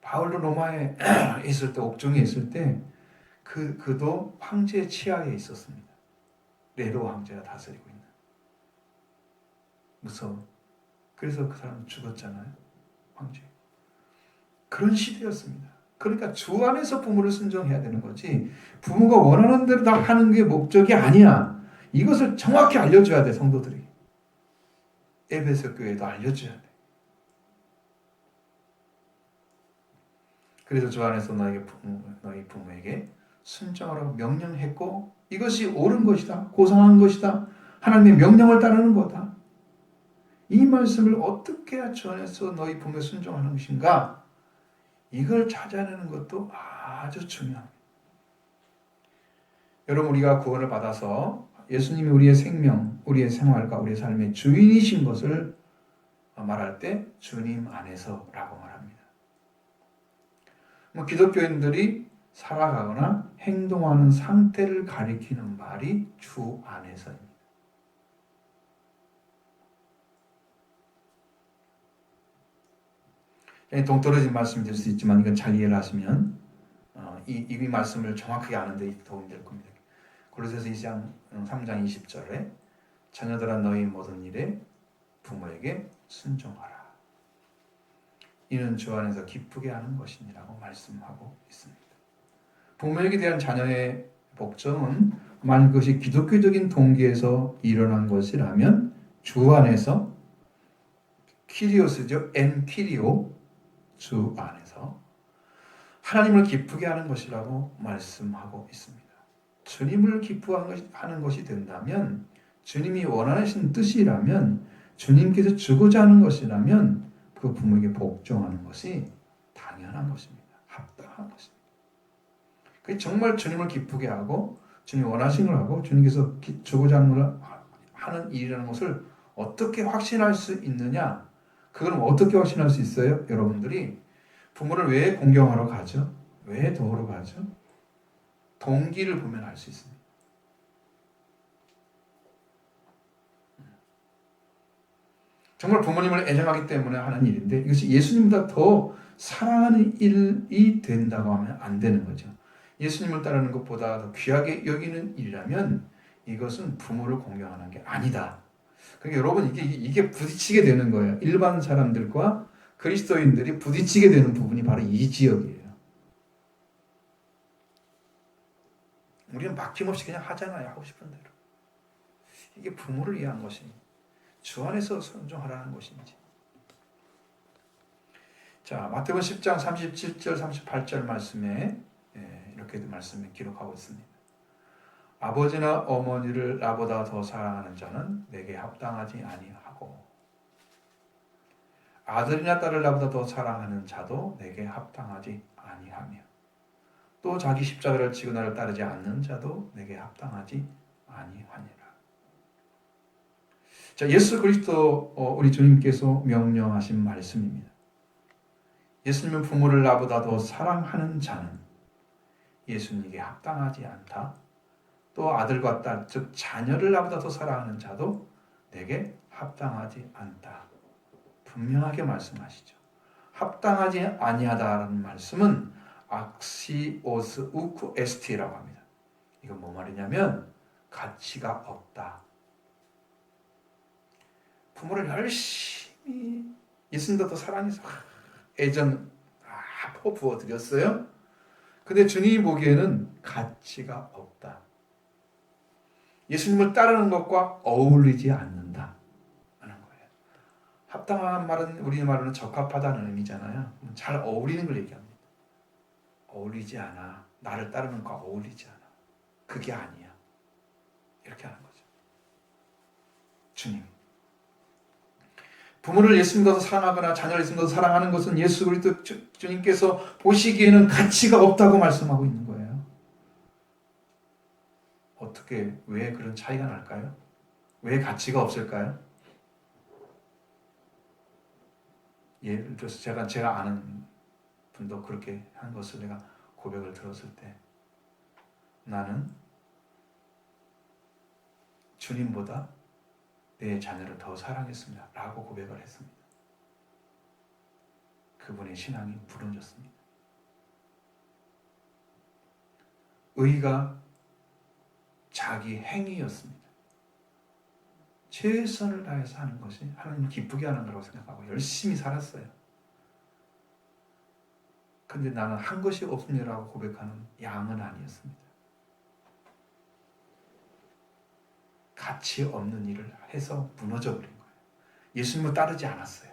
바울도 로마에 있을 때, 옥중에 있을 때 그도 황제의 치하에 있었습니다. 네로 황제가 다스리고 있는. 무서워. 그래서 그 사람은 죽었잖아요. 황제. 그런 시대였습니다. 그러니까 주 안에서 부모를 순종해야 되는 거지, 부모가 원하는 대로 다 하는 게 목적이 아니야. 이것을 정확히 알려줘야 돼, 성도들이. 에베소 교회도 알려줘야 돼. 그래서 주 안에서 너희 부모에게 순종하라고 명령했고, 이것이 옳은 것이다, 고상한 것이다, 하나님의 명령을 따르는 거다. 이 말씀을 어떻게 해야 주 안에서 너희 부모에 순종하는 것인가, 이걸 찾아내는 것도 아주 중요합니다. 여러분, 우리가 구원을 받아서 예수님이 우리의 생명, 우리의 생활과 우리의 삶의 주인이신 것을 말할 때 주님 안에서라고 말합니다. 기독교인들이 살아가거나 행동하는 상태를 가리키는 말이 주 안에서입니다. 동떨어진 말씀이 될 수 있지만 이건 잘 이해를 하시면 이 말씀을 정확하게 아는 데 도움이 될 겁니다. 골로새서 2장 3장 20절에 자녀들아 너희 모든 일에 부모에게 순종하라. 이는 주 안에서 기쁘게 하는 것이니라고 말씀하고 있습니다. 부모에게 대한 자녀의 복종은 만약 그것이 기독교적인 동기에서 일어난 것이라면 주 안에서, 키리오스죠. 엔키리오, 주 안에서 하나님을 기쁘게 하는 것이라고 말씀하고 있습니다. 주님을 기뻐하는 것이 된다면, 주님이 원하시는 뜻이라면, 주님께서 주고자 하는 것이라면 그 부모에게 복종하는 것이 당연한 것입니다. 합당한 것입니다. 그게 정말 주님을 기쁘게 하고 주님이 원하시는 걸 하고 주님께서 주고자 하는 일이라는 것을 어떻게 확신할 수 있느냐? 그건 어떻게 확신할 수 있어요? 여러분들이 부모를 왜 공경하러 가죠? 왜 도우러 가죠? 동기를 보면 알 수 있습니다. 정말 부모님을 애정하기 때문에 하는 일인데, 이것이 예수님보다 더 사랑하는 일이 된다고 하면 안 되는 거죠. 예수님을 따르는 것보다 더 귀하게 여기는 일이라면 이것은 부모를 공경하는 게 아니다. 그러니까 여러분, 이게 부딪히게 되는 거예요. 일반 사람들과 그리스도인들이 부딪히게 되는 부분이 바로 이 지역이에요. 우리는 막힘없이 그냥 하잖아요. 하고 싶은 대로. 이게 부모를 위한 것인지, 주 안에서 순종하라는 것인지. 자, 마태복음 10장 37절 38절 말씀에 이렇게 말씀을 기록하고 있습니다. 아버지나 어머니를 나보다 더 사랑하는 자는 내게 합당하지 아니하고, 아들이나 딸을 나보다 더 사랑하는 자도 내게 합당하지 아니하며, 또 자기 십자가를 지고 나를 따르지 않는 자도 내게 합당하지 아니하니라. 자, 예수 그리스도 우리 주님께서 명령하신 말씀입니다. 예수님은 부모를 나보다 더 사랑하는 자는 예수님에게 합당하지 않다. 또 아들과 딸, 즉 자녀를 나보다 더 사랑하는 자도 내게 합당하지 않다. 분명하게 말씀하시죠. 합당하지 아니하다라는 말씀은 악시오스 우쿠 에스티라고 합니다. 이건 뭐 말이냐면 가치가 없다. 부모를 열심히 예수님도 사랑해서 애정 부어드렸어요. 근데 주님이 보기에는 가치가 없다. 예수님을 따르는 것과 어울리지 않는다 하는 거예요. 합당한 말은 우리말로는 적합하다는 의미잖아요. 잘 어울리는 걸 얘기합니다. 어울리지 않아. 나를 따르는 것과 어울리지 않아. 그게 아니야. 이렇게 하는 거죠. 주님. 부모를 예수 믿어서 사랑하거나 자녀를 예수 믿어서 사랑하는 것은 예수 그리스도 주님께서 보시기에는 가치가 없다고 말씀하고 있는 거예요. 어떻게, 왜 그런 차이가 날까요? 왜 가치가 없을까요? 예를 들어서 제가 아는 분도 그렇게 한 것을 내가 고백을 들었을 때, 나는 주님보다 내 자녀를 더 사랑했습니다 라고 고백을 했습니다. 그분의 신앙이 무너졌습니다. 의가 자기 행위였습니다. 최선을 다해서 하는 것이 하나님 기쁘게 하는 거라고 생각하고 열심히 살았어요. 근데 나는 한 것이 없습니다라고 고백하는 양은 아니었습니다. 가치 없는 일을 해서 무너져 버린 거예요. 예수님을 따르지 않았어요.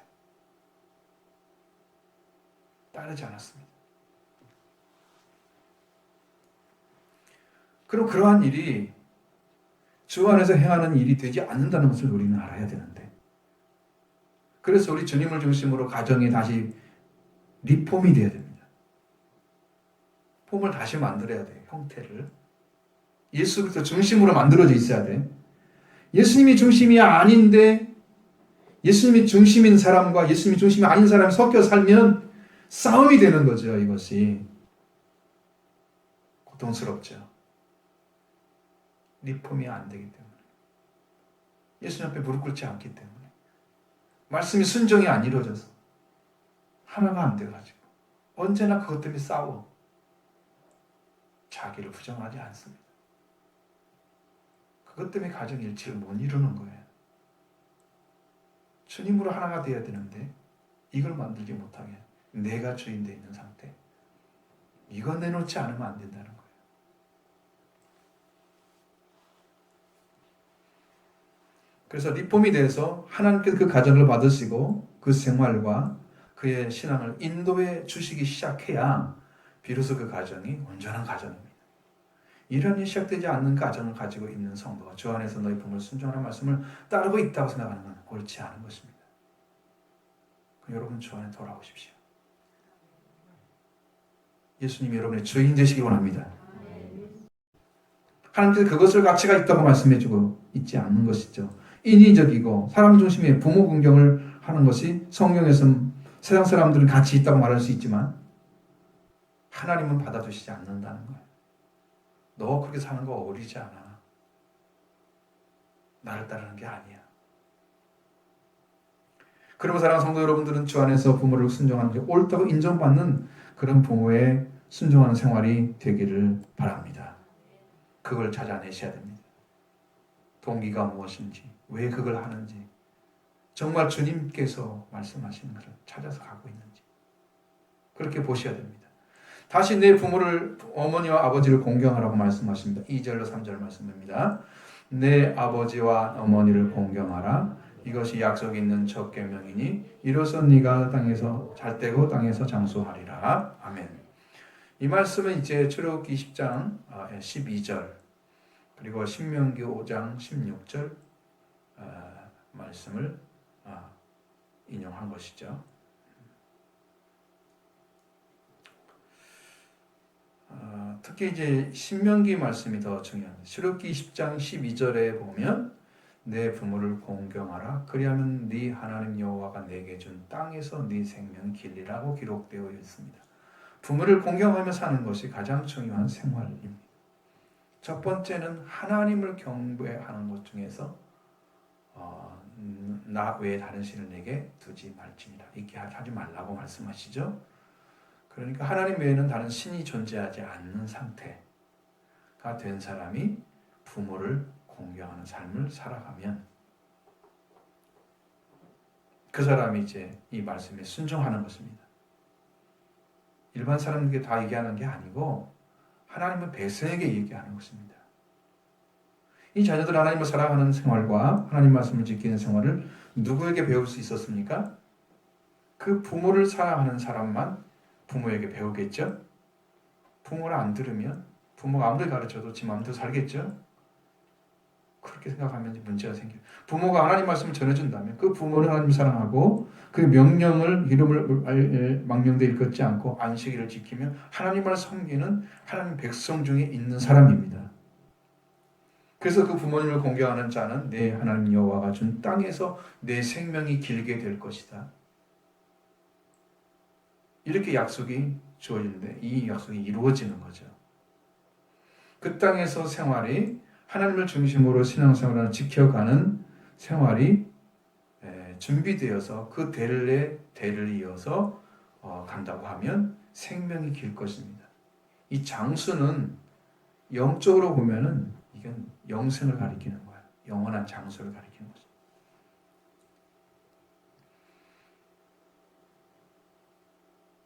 따르지 않았습니다. 그럼 그러한 일이 주 안에서 행하는 일이 되지 않는다는 것을 우리는 알아야 되는데, 그래서 우리 주님을 중심으로 가정이 다시 리폼이 돼야 됩니다. 폼을 다시 만들어야 돼요. 형태를 예수 그리스도 중심으로 만들어져 있어야 돼. 예수님이 중심이 아닌데 예수님이 중심인 사람과 예수님이 중심이 아닌 사람이 섞여 살면 싸움이 되는 거죠. 이것이 고통스럽죠. 리폼이 안 되기 때문에, 예수님 앞에 무릎 꿇지 않기 때문에, 말씀이 순종이 안 이루어져서 하나가 안 돼가지고 언제나 그것 때문에 싸워. 자기를 부정하지 않습니다. 그것 때문에 가정 일치를 못 이루는 거예요. 주님으로 하나가 되어야 되는데 이걸 만들지 못하게 내가 주인 되어 있는 상태, 이거 내놓지 않으면 안 된다는 거예요. 그래서 리폼이 돼서 하나님께서 그 가정을 받으시고 그 생활과 그의 신앙을 인도해 주시기 시작해야 비로소 그 가정이 온전한 가정입니다. 이런 일이 시작되지 않는 가정을 가지고 있는 성도가 주 안에서 너희 부모를 순종하는 말씀을 따르고 있다고 생각하는 건 옳지 않은 것입니다. 여러분 주 안에 돌아오십시오. 예수님이 여러분의 주인 되시기 원합니다. 하나님께서 그것을 가치가 있다고 말씀해주고 있지 않는 것이죠. 인위적이고 사람 중심의 부모 공경을 하는 것이 성경에서 세상 사람들은 가치 있다고 말할 수 있지만 하나님은 받아주시지 않는다는 거예요. 너 그렇게 사는 거 어울리지 않아. 나를 따르는 게 아니야. 그리고 사랑하는 성도 여러분들은 주 안에서 부모를 순종하는 게 옳다고 인정받는 그런 부모의 순종하는 생활이 되기를 바랍니다. 그걸 찾아내셔야 됩니다. 동기가 무엇인지, 왜 그걸 하는지, 정말 주님께서 말씀하시는 것을 찾아서 가고 있는지 그렇게 보셔야 됩니다. 다시 내 부모를, 어머니와 아버지를 공경하라고 말씀하십니다. 2절로 3절 말씀입니다. 내 아버지와 어머니를 공경하라. 이것이 약속 있는 첫 계명이니 이로써 네가 땅에서 잘되고 땅에서 장수하리라. 아멘. 이 말씀은 이제 출애굽기 10장 12절 그리고 신명기 5장 16절 말씀을 인용한 것이죠. 특히 이제 신명기 말씀이 더 중요합니다. 출애굽기 10장 12절에 보면 내 부모를 공경하라. 그리하면 네 하나님 여호와가 내게 준 땅에서 네 생명 길리라고 기록되어 있습니다. 부모를 공경하며 사는 것이 가장 중요한 생활입니다. 첫 번째는 하나님을 경배하는 것 중에서 나 외에 다른 신을 내게 두지 말지니라. 이렇게 하지 말라고 말씀하시죠. 그러니까 하나님 외에는 다른 신이 존재하지 않는 상태가 된 사람이 부모를 공경하는 삶을 살아가면 그 사람이 이제 이 말씀에 순종하는 것입니다. 일반 사람들에게 다 얘기하는 게 아니고 하나님의 백성에게 얘기하는 것입니다. 이 자녀들 하나님을 사랑하는 생활과 하나님 말씀을 지키는 생활을 누구에게 배울 수 있었습니까? 그 부모를 사랑하는 사람만 부모에게 배우겠죠? 부모를 안 들으면 부모가 아무리 가르쳐도 지 마음대로 살겠죠? 그렇게 생각하면 문제가 생겨요. 부모가 하나님 말씀을 전해준다면 그 부모는 하나님을 사랑하고 그 명령을 이름을 망령되이 일컫지 않고 안식일을 지키며 하나님을 섬기는 하나님 백성 중에 있는 사람입니다. 그래서 그 부모님을 공경하는 자는 내 하나님 여호와가 준 땅에서 내 생명이 길게 될 것이다. 이렇게 약속이 주어지는데 이 약속이 이루어지는 거죠. 그 땅에서 생활이 하나님을 중심으로 신앙생활을 지켜가는 생활이 준비되어서 그 대를 이어서 간다고 하면 생명이 길 것입니다. 이 장수는 영적으로 보면은 이건 영생을 가리키는 거야. 영원한 장수를 가리키는 거죠.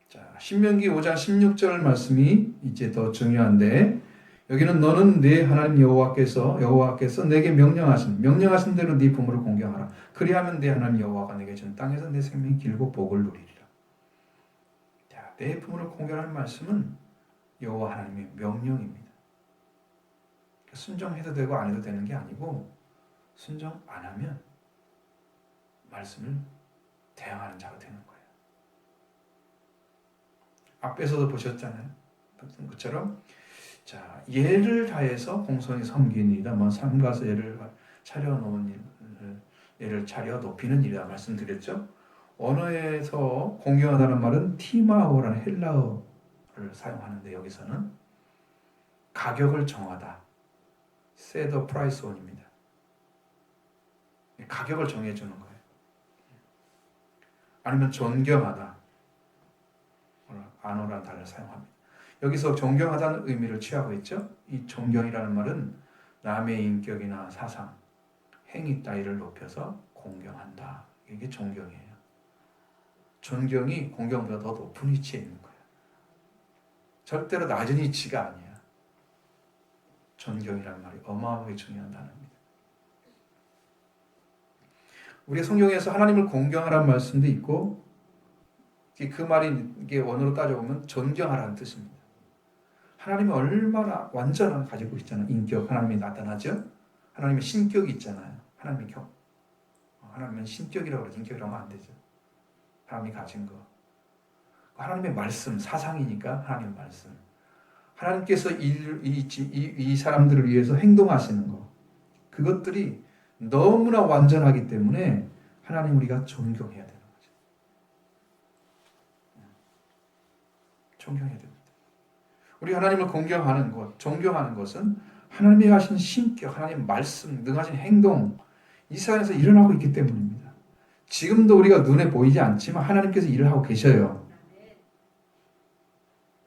자, 신명기 5장 16절 말씀이 이제 더 중요한데 여기는 너는 네 하나님 여호와께서 내게 명령하신 대로 네 부모를 공경하라. 그리하면 네 하나님 여호와가 내게 준 땅에서 내 생명이 길고 복을 누리리라. 자, 내 부모를 공경하는 말씀은 여호와 하나님의 명령입니다. 순종해도 되고 안 해도 되는 게 아니고 순종 안 하면 말씀을 대항하는 자가 되는 거예요. 앞에서도 보셨잖아요. 그처럼 자, 예를 다해서 공손히 섬기니이다. 삼가서 예를 차려 놓은 예를 차려 높이는 일이다 말씀드렸죠. 언어에서 공경하다는 말은 티마오라는 헬라어를 사용하는데 여기서는 가격을 정하다. set a price on입니다. 가격을 정해주는 거예요. 아니면 존경하다. 아노라는 단어를 사용합니다. 여기서 존경하다는 의미를 취하고 있죠. 이 존경이라는 말은 남의 인격이나 사상, 행위 따위를 높여서 공경한다. 이게 존경이에요. 존경이 공경보다 더 높은 위치에 있는 거예요. 절대로 낮은 위치가 아니에요. 존경이라는 말이 어마어마하게 중요한 단어입니다. 우리 성경에서 하나님을 공경하라는 말씀도 있고 그 말이 이게 원어로 따져보면 존경하라는 뜻입니다. 하나님이 얼마나 완전한 가지고 있잖아요. 인격 하나님이 나타나죠. 하나님의 신격이 있잖아요. 하나님은 신격이라고 그러지 인격이라고 하면 안 되죠. 하나님이 가진 거. 하나님의 말씀, 사상이니까 하나님의 말씀. 하나님께서 이 사람들을 위해서 행동하시는 거. 그것들이 너무나 완전하기 때문에 하나님 우리가 존경해야 되는 거죠. 존경해야 됩니다. 우리 하나님을 공경하는 것, 존경하는 것은 하나님이 하신 신격, 하나님의 말씀, 능하신 행동, 이 세상에서 일어나고 있기 때문입니다. 지금도 우리가 눈에 보이지 않지만 하나님께서 일을 하고 계셔요.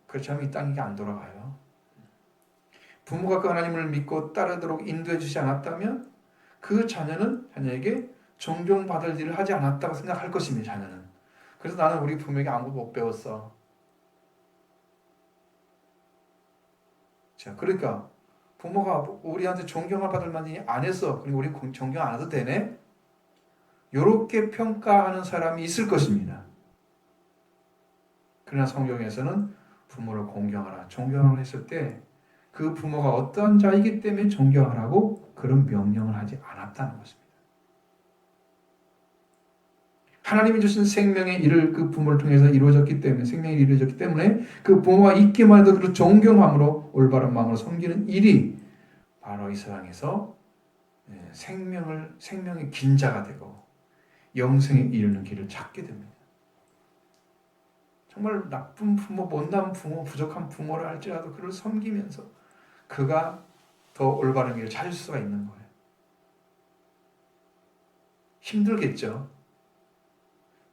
그렇지 않으면 이 땅이 안 돌아가요. 부모가 그 하나님을 믿고 따르도록 인도해 주지 않았다면 그 자녀에게 존경받을 일을 하지 않았다고 생각할 것입니다. 자녀는. 그래서 나는 우리 부모에게 아무것도 못 배웠어. 자, 그러니까 부모가 우리한테 존경을 받을 만이 안 했어. 그리고 우리 존경 안 해도 되네. 이렇게 평가하는 사람이 있을 것입니다. 그러나 성경에서는 부모를 공경하라, 존경을 했을 때 그 부모가 어떠한 자이기 때문에 존경하라고 그런 명령을 하지 않았다는 것입니다. 하나님이 주신 생명의 일을 그 부모를 통해서 이루어졌기 때문에 생명이 이루어졌기 때문에 그 부모가 있기만 해도 그 존경함으로 올바른 마음으로 섬기는 일이 바로 이 세상에서 생명의 긴 자가 되고 영생에 이르는 길을 찾게 됩니다. 정말 나쁜 부모, 못난 부모, 부족한 부모를 할지라도 그를 섬기면서 그가 더 올바른 길을 찾을 수가 있는 거예요. 힘들겠죠.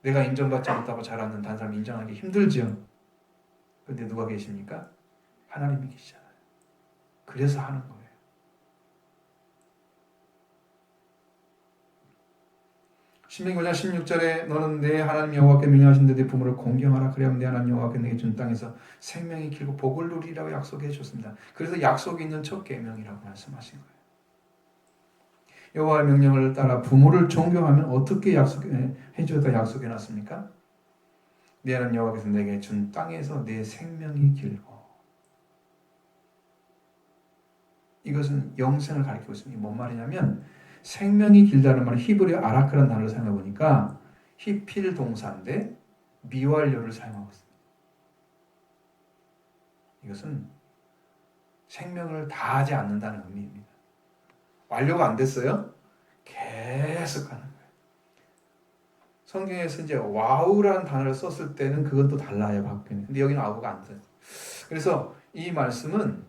내가 인정받지 않았다고 자라는 다른 사람 인정하기 힘들죠. 그런데 누가 계십니까? 하나님이 계시잖아요. 그래서 하는 거예요. 신명기 5장 16절에 너는 내 하나님 여호와께 명령하신 내 부모를 공경하라. 그래야 내 하나님 여호와께 내게 준 땅에서 생명이 길고 복을 누리라고 약속해 줬습니다. 그래서 약속이 있는 첫 계명이라고 말씀하신 거예요. 여호와의 명령을 따라 부모를 존경하면 어떻게 약속해 주었다 약속해 놨습니까? 내 하나님 여호와께서 내게 준 땅에서 내 생명이 길고, 이것은 영생을 가리키고 있습니다. 뭔 말이냐면 생명이 길다는 말은 히브리어 아라크라는 단어를 사용해 보니까 히필 동사인데 미완료를 사용하고 있습니다. 이것은 생명을 다하지 않는다는 의미입니다. 완료가 안 됐어요? 계속 가는 거예요. 성경에서 이제 와우라는 단어를 썼을 때는 그건 또 달라요, 바뀌는. 근데 여기는 와우가 안 돼요. 그래서 이 말씀은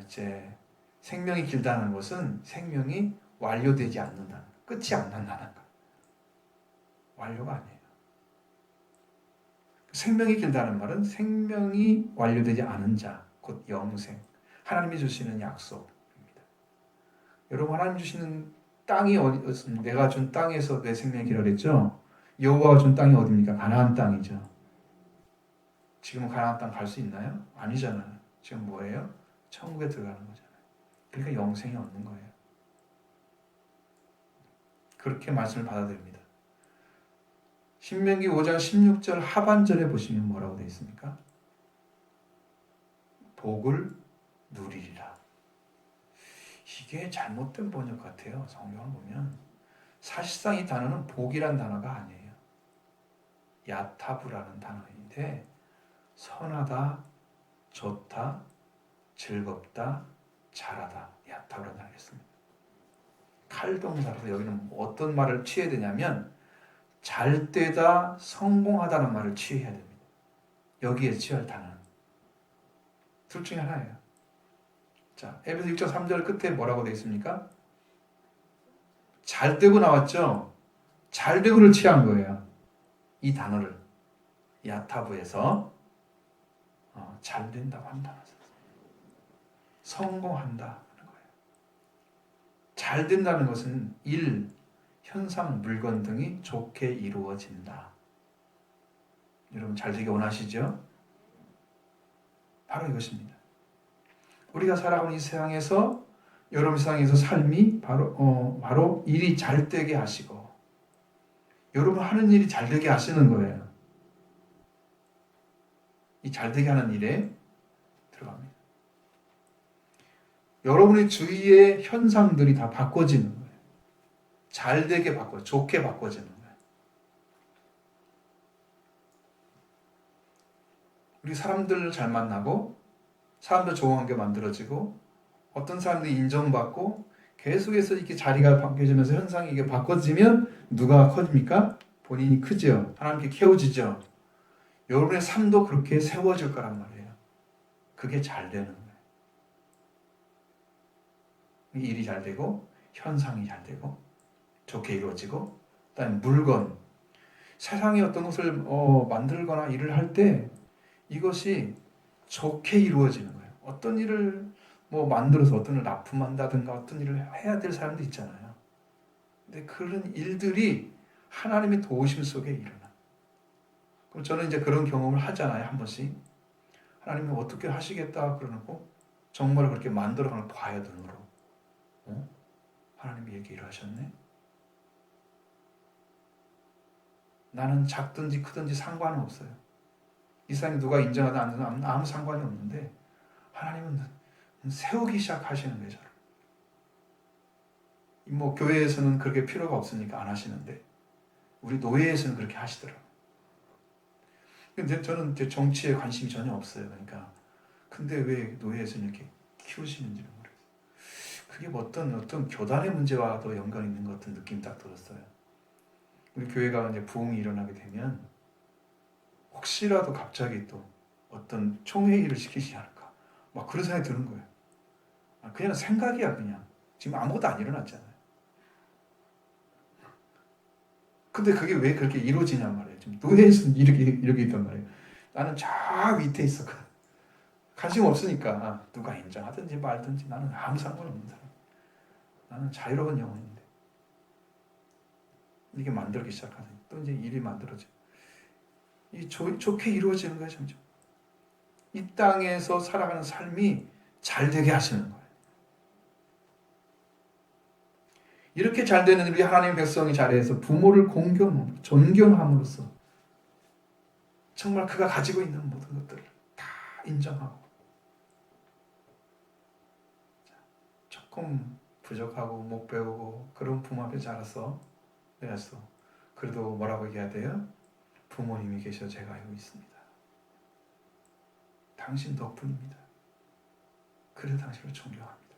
이제 생명이 길다는 것은 생명이 완료되지 않는다, 끝이 안 난다는 거. 완료가 아니에요. 생명이 길다는 말은 생명이 완료되지 않은 자, 곧 영생, 하나님이 주시는 약속입니다. 여러분, 하나님 주시는 땅이 어디였습니까? 내가 준 땅에서 내 생명이 길어 그랬죠? 여호와가 준 땅이 어디입니까? 가나안 땅이죠. 지금은 가나안 땅 갈 수 있나요? 아니잖아요. 지금 뭐예요? 천국에 들어가는 거잖아요. 그러니까 영생이 없는 거예요. 그렇게 말씀을 받아들입니다. 신명기 5장 16절 하반절에 보시면 뭐라고 되어 있습니까? 복을 누리리라. 이게 잘못된 번역 같아요. 성경을 보면 사실상 이 단어는 복이란 단어가 아니에요. 야타부라는 단어인데 선하다, 좋다, 즐겁다, 잘하다, 야타부라는 단어였습니다. 칼동사로서 여기는 어떤 말을 취해야 되냐면 잘되다, 성공하다는 말을 취해야 됩니다. 여기에 취할 단어는 둘 중에 하나예요. 자, 에베소 6장 3절 끝에 뭐라고 되어 있습니까? 잘되고 나왔죠? 잘되고를 취한 거예요. 이 단어를 야타부에서 잘된다고 한다는 거예요. 성공한다 하는 거예요. 잘된다는 것은 일, 현상, 물건 등이 좋게 이루어진다. 여러분 잘되기 원하시죠? 바로 이것입니다. 우리가 살아가는 이 세상에서, 여러분 세상에서 삶이 바로 일이 잘되게 하시고 여러분 하는 일이 잘되게 하시는 거예요. 이 잘되게 하는 일에 들어갑니다. 여러분의 주위의 현상들이 다 바꿔지는 거예요. 잘되게 좋게 바꿔지는 거예요. 우리 사람들 잘 만나고 사람들 좋은 관계 만들어지고 어떤 사람들이 인정받고 계속해서 이렇게 자리가 바뀌어지면서 현상이 이게 바꿔지면 누가 커집니까? 본인이 크죠. 하나님께 키워지죠. 여러분의 삶도 그렇게 세워질 거란 말이에요. 그게 잘 되는 거예요. 일이 잘 되고 현상이 잘 되고 좋게 이루어지고, 그다음에 물건, 세상에 어떤 것을 만들거나 일을 할 때 이것이 좋게 이루어지는 거예요. 어떤 일을 만들어서 어떤 일을 납품한다든가 어떤 일을 해야 될 사람도 있잖아요. 근데 그런 일들이 하나님의 도우심 속에 일어나. 그럼 저는 이제 그런 경험을 하잖아요, 한 번씩. 하나님이 어떻게 하시겠다 그러고 정말 그렇게 만들어가는 걸 봐요, 눈으로. 하나님이 이렇게 일하셨네. 나는 작든지 크든지 상관은 없어요. 이 사람이 누가 인정하든 안 인정하든 아무 상관이 없는데 하나님은 세우기 시작하시는 거예요, 저를. 교회에서는 그렇게 필요가 없으니까 안 하시는데 우리 노예에서는 그렇게 하시더라고요. 근데 저는 이제 정치에 관심이 전혀 없어요. 그러니까 근데 왜 노예에서는 이렇게 키우시는지는 모르겠어요. 그게 어떤 교단의 문제와도 연관이 있는 것 같은 느낌이 딱 들었어요. 우리 교회가 이제 부흥이 일어나게 되면 혹시라도 갑자기 또 어떤 총회의를 시키지 않을까, 막 그런 생각이 드는 거예요. 그냥 생각이야. 그냥 지금 아무것도 안 일어났잖아요. 근데 그게 왜 그렇게 이루어지냔 말이에요. 지금 노예에서는 이렇게 있단 말이에요. 나는 저 밑에 있었거든. 관심 없으니까 누가 인정하든지 말든지 나는 아무 상관없는 사람. 나는 자유로운 영혼인데. 이게 만들기 시작하니 또 이제 일이 만들어져. 좋게 이루어지는 거예요, 점점. 이 땅에서 살아가는 삶이 잘 되게 하시는 거예요. 이렇게 잘 되는 우리 하나님의 백성이 자리에서 부모를 존경함으로써 정말 그가 가지고 있는 모든 것들을 다 인정하고 조금 부족하고 못 배우고 그런 부모 앞에 자라서 그래도 뭐라고 얘기해야 돼요? 부모님이 계셔 제가 알고 있습니다. 당신 덕분입니다. 그래서 당신을 존경합니다.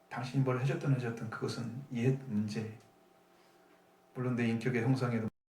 당신이 뭘 해줬든 그것은 옛 문제예요. 물론 내 인격의 형성에도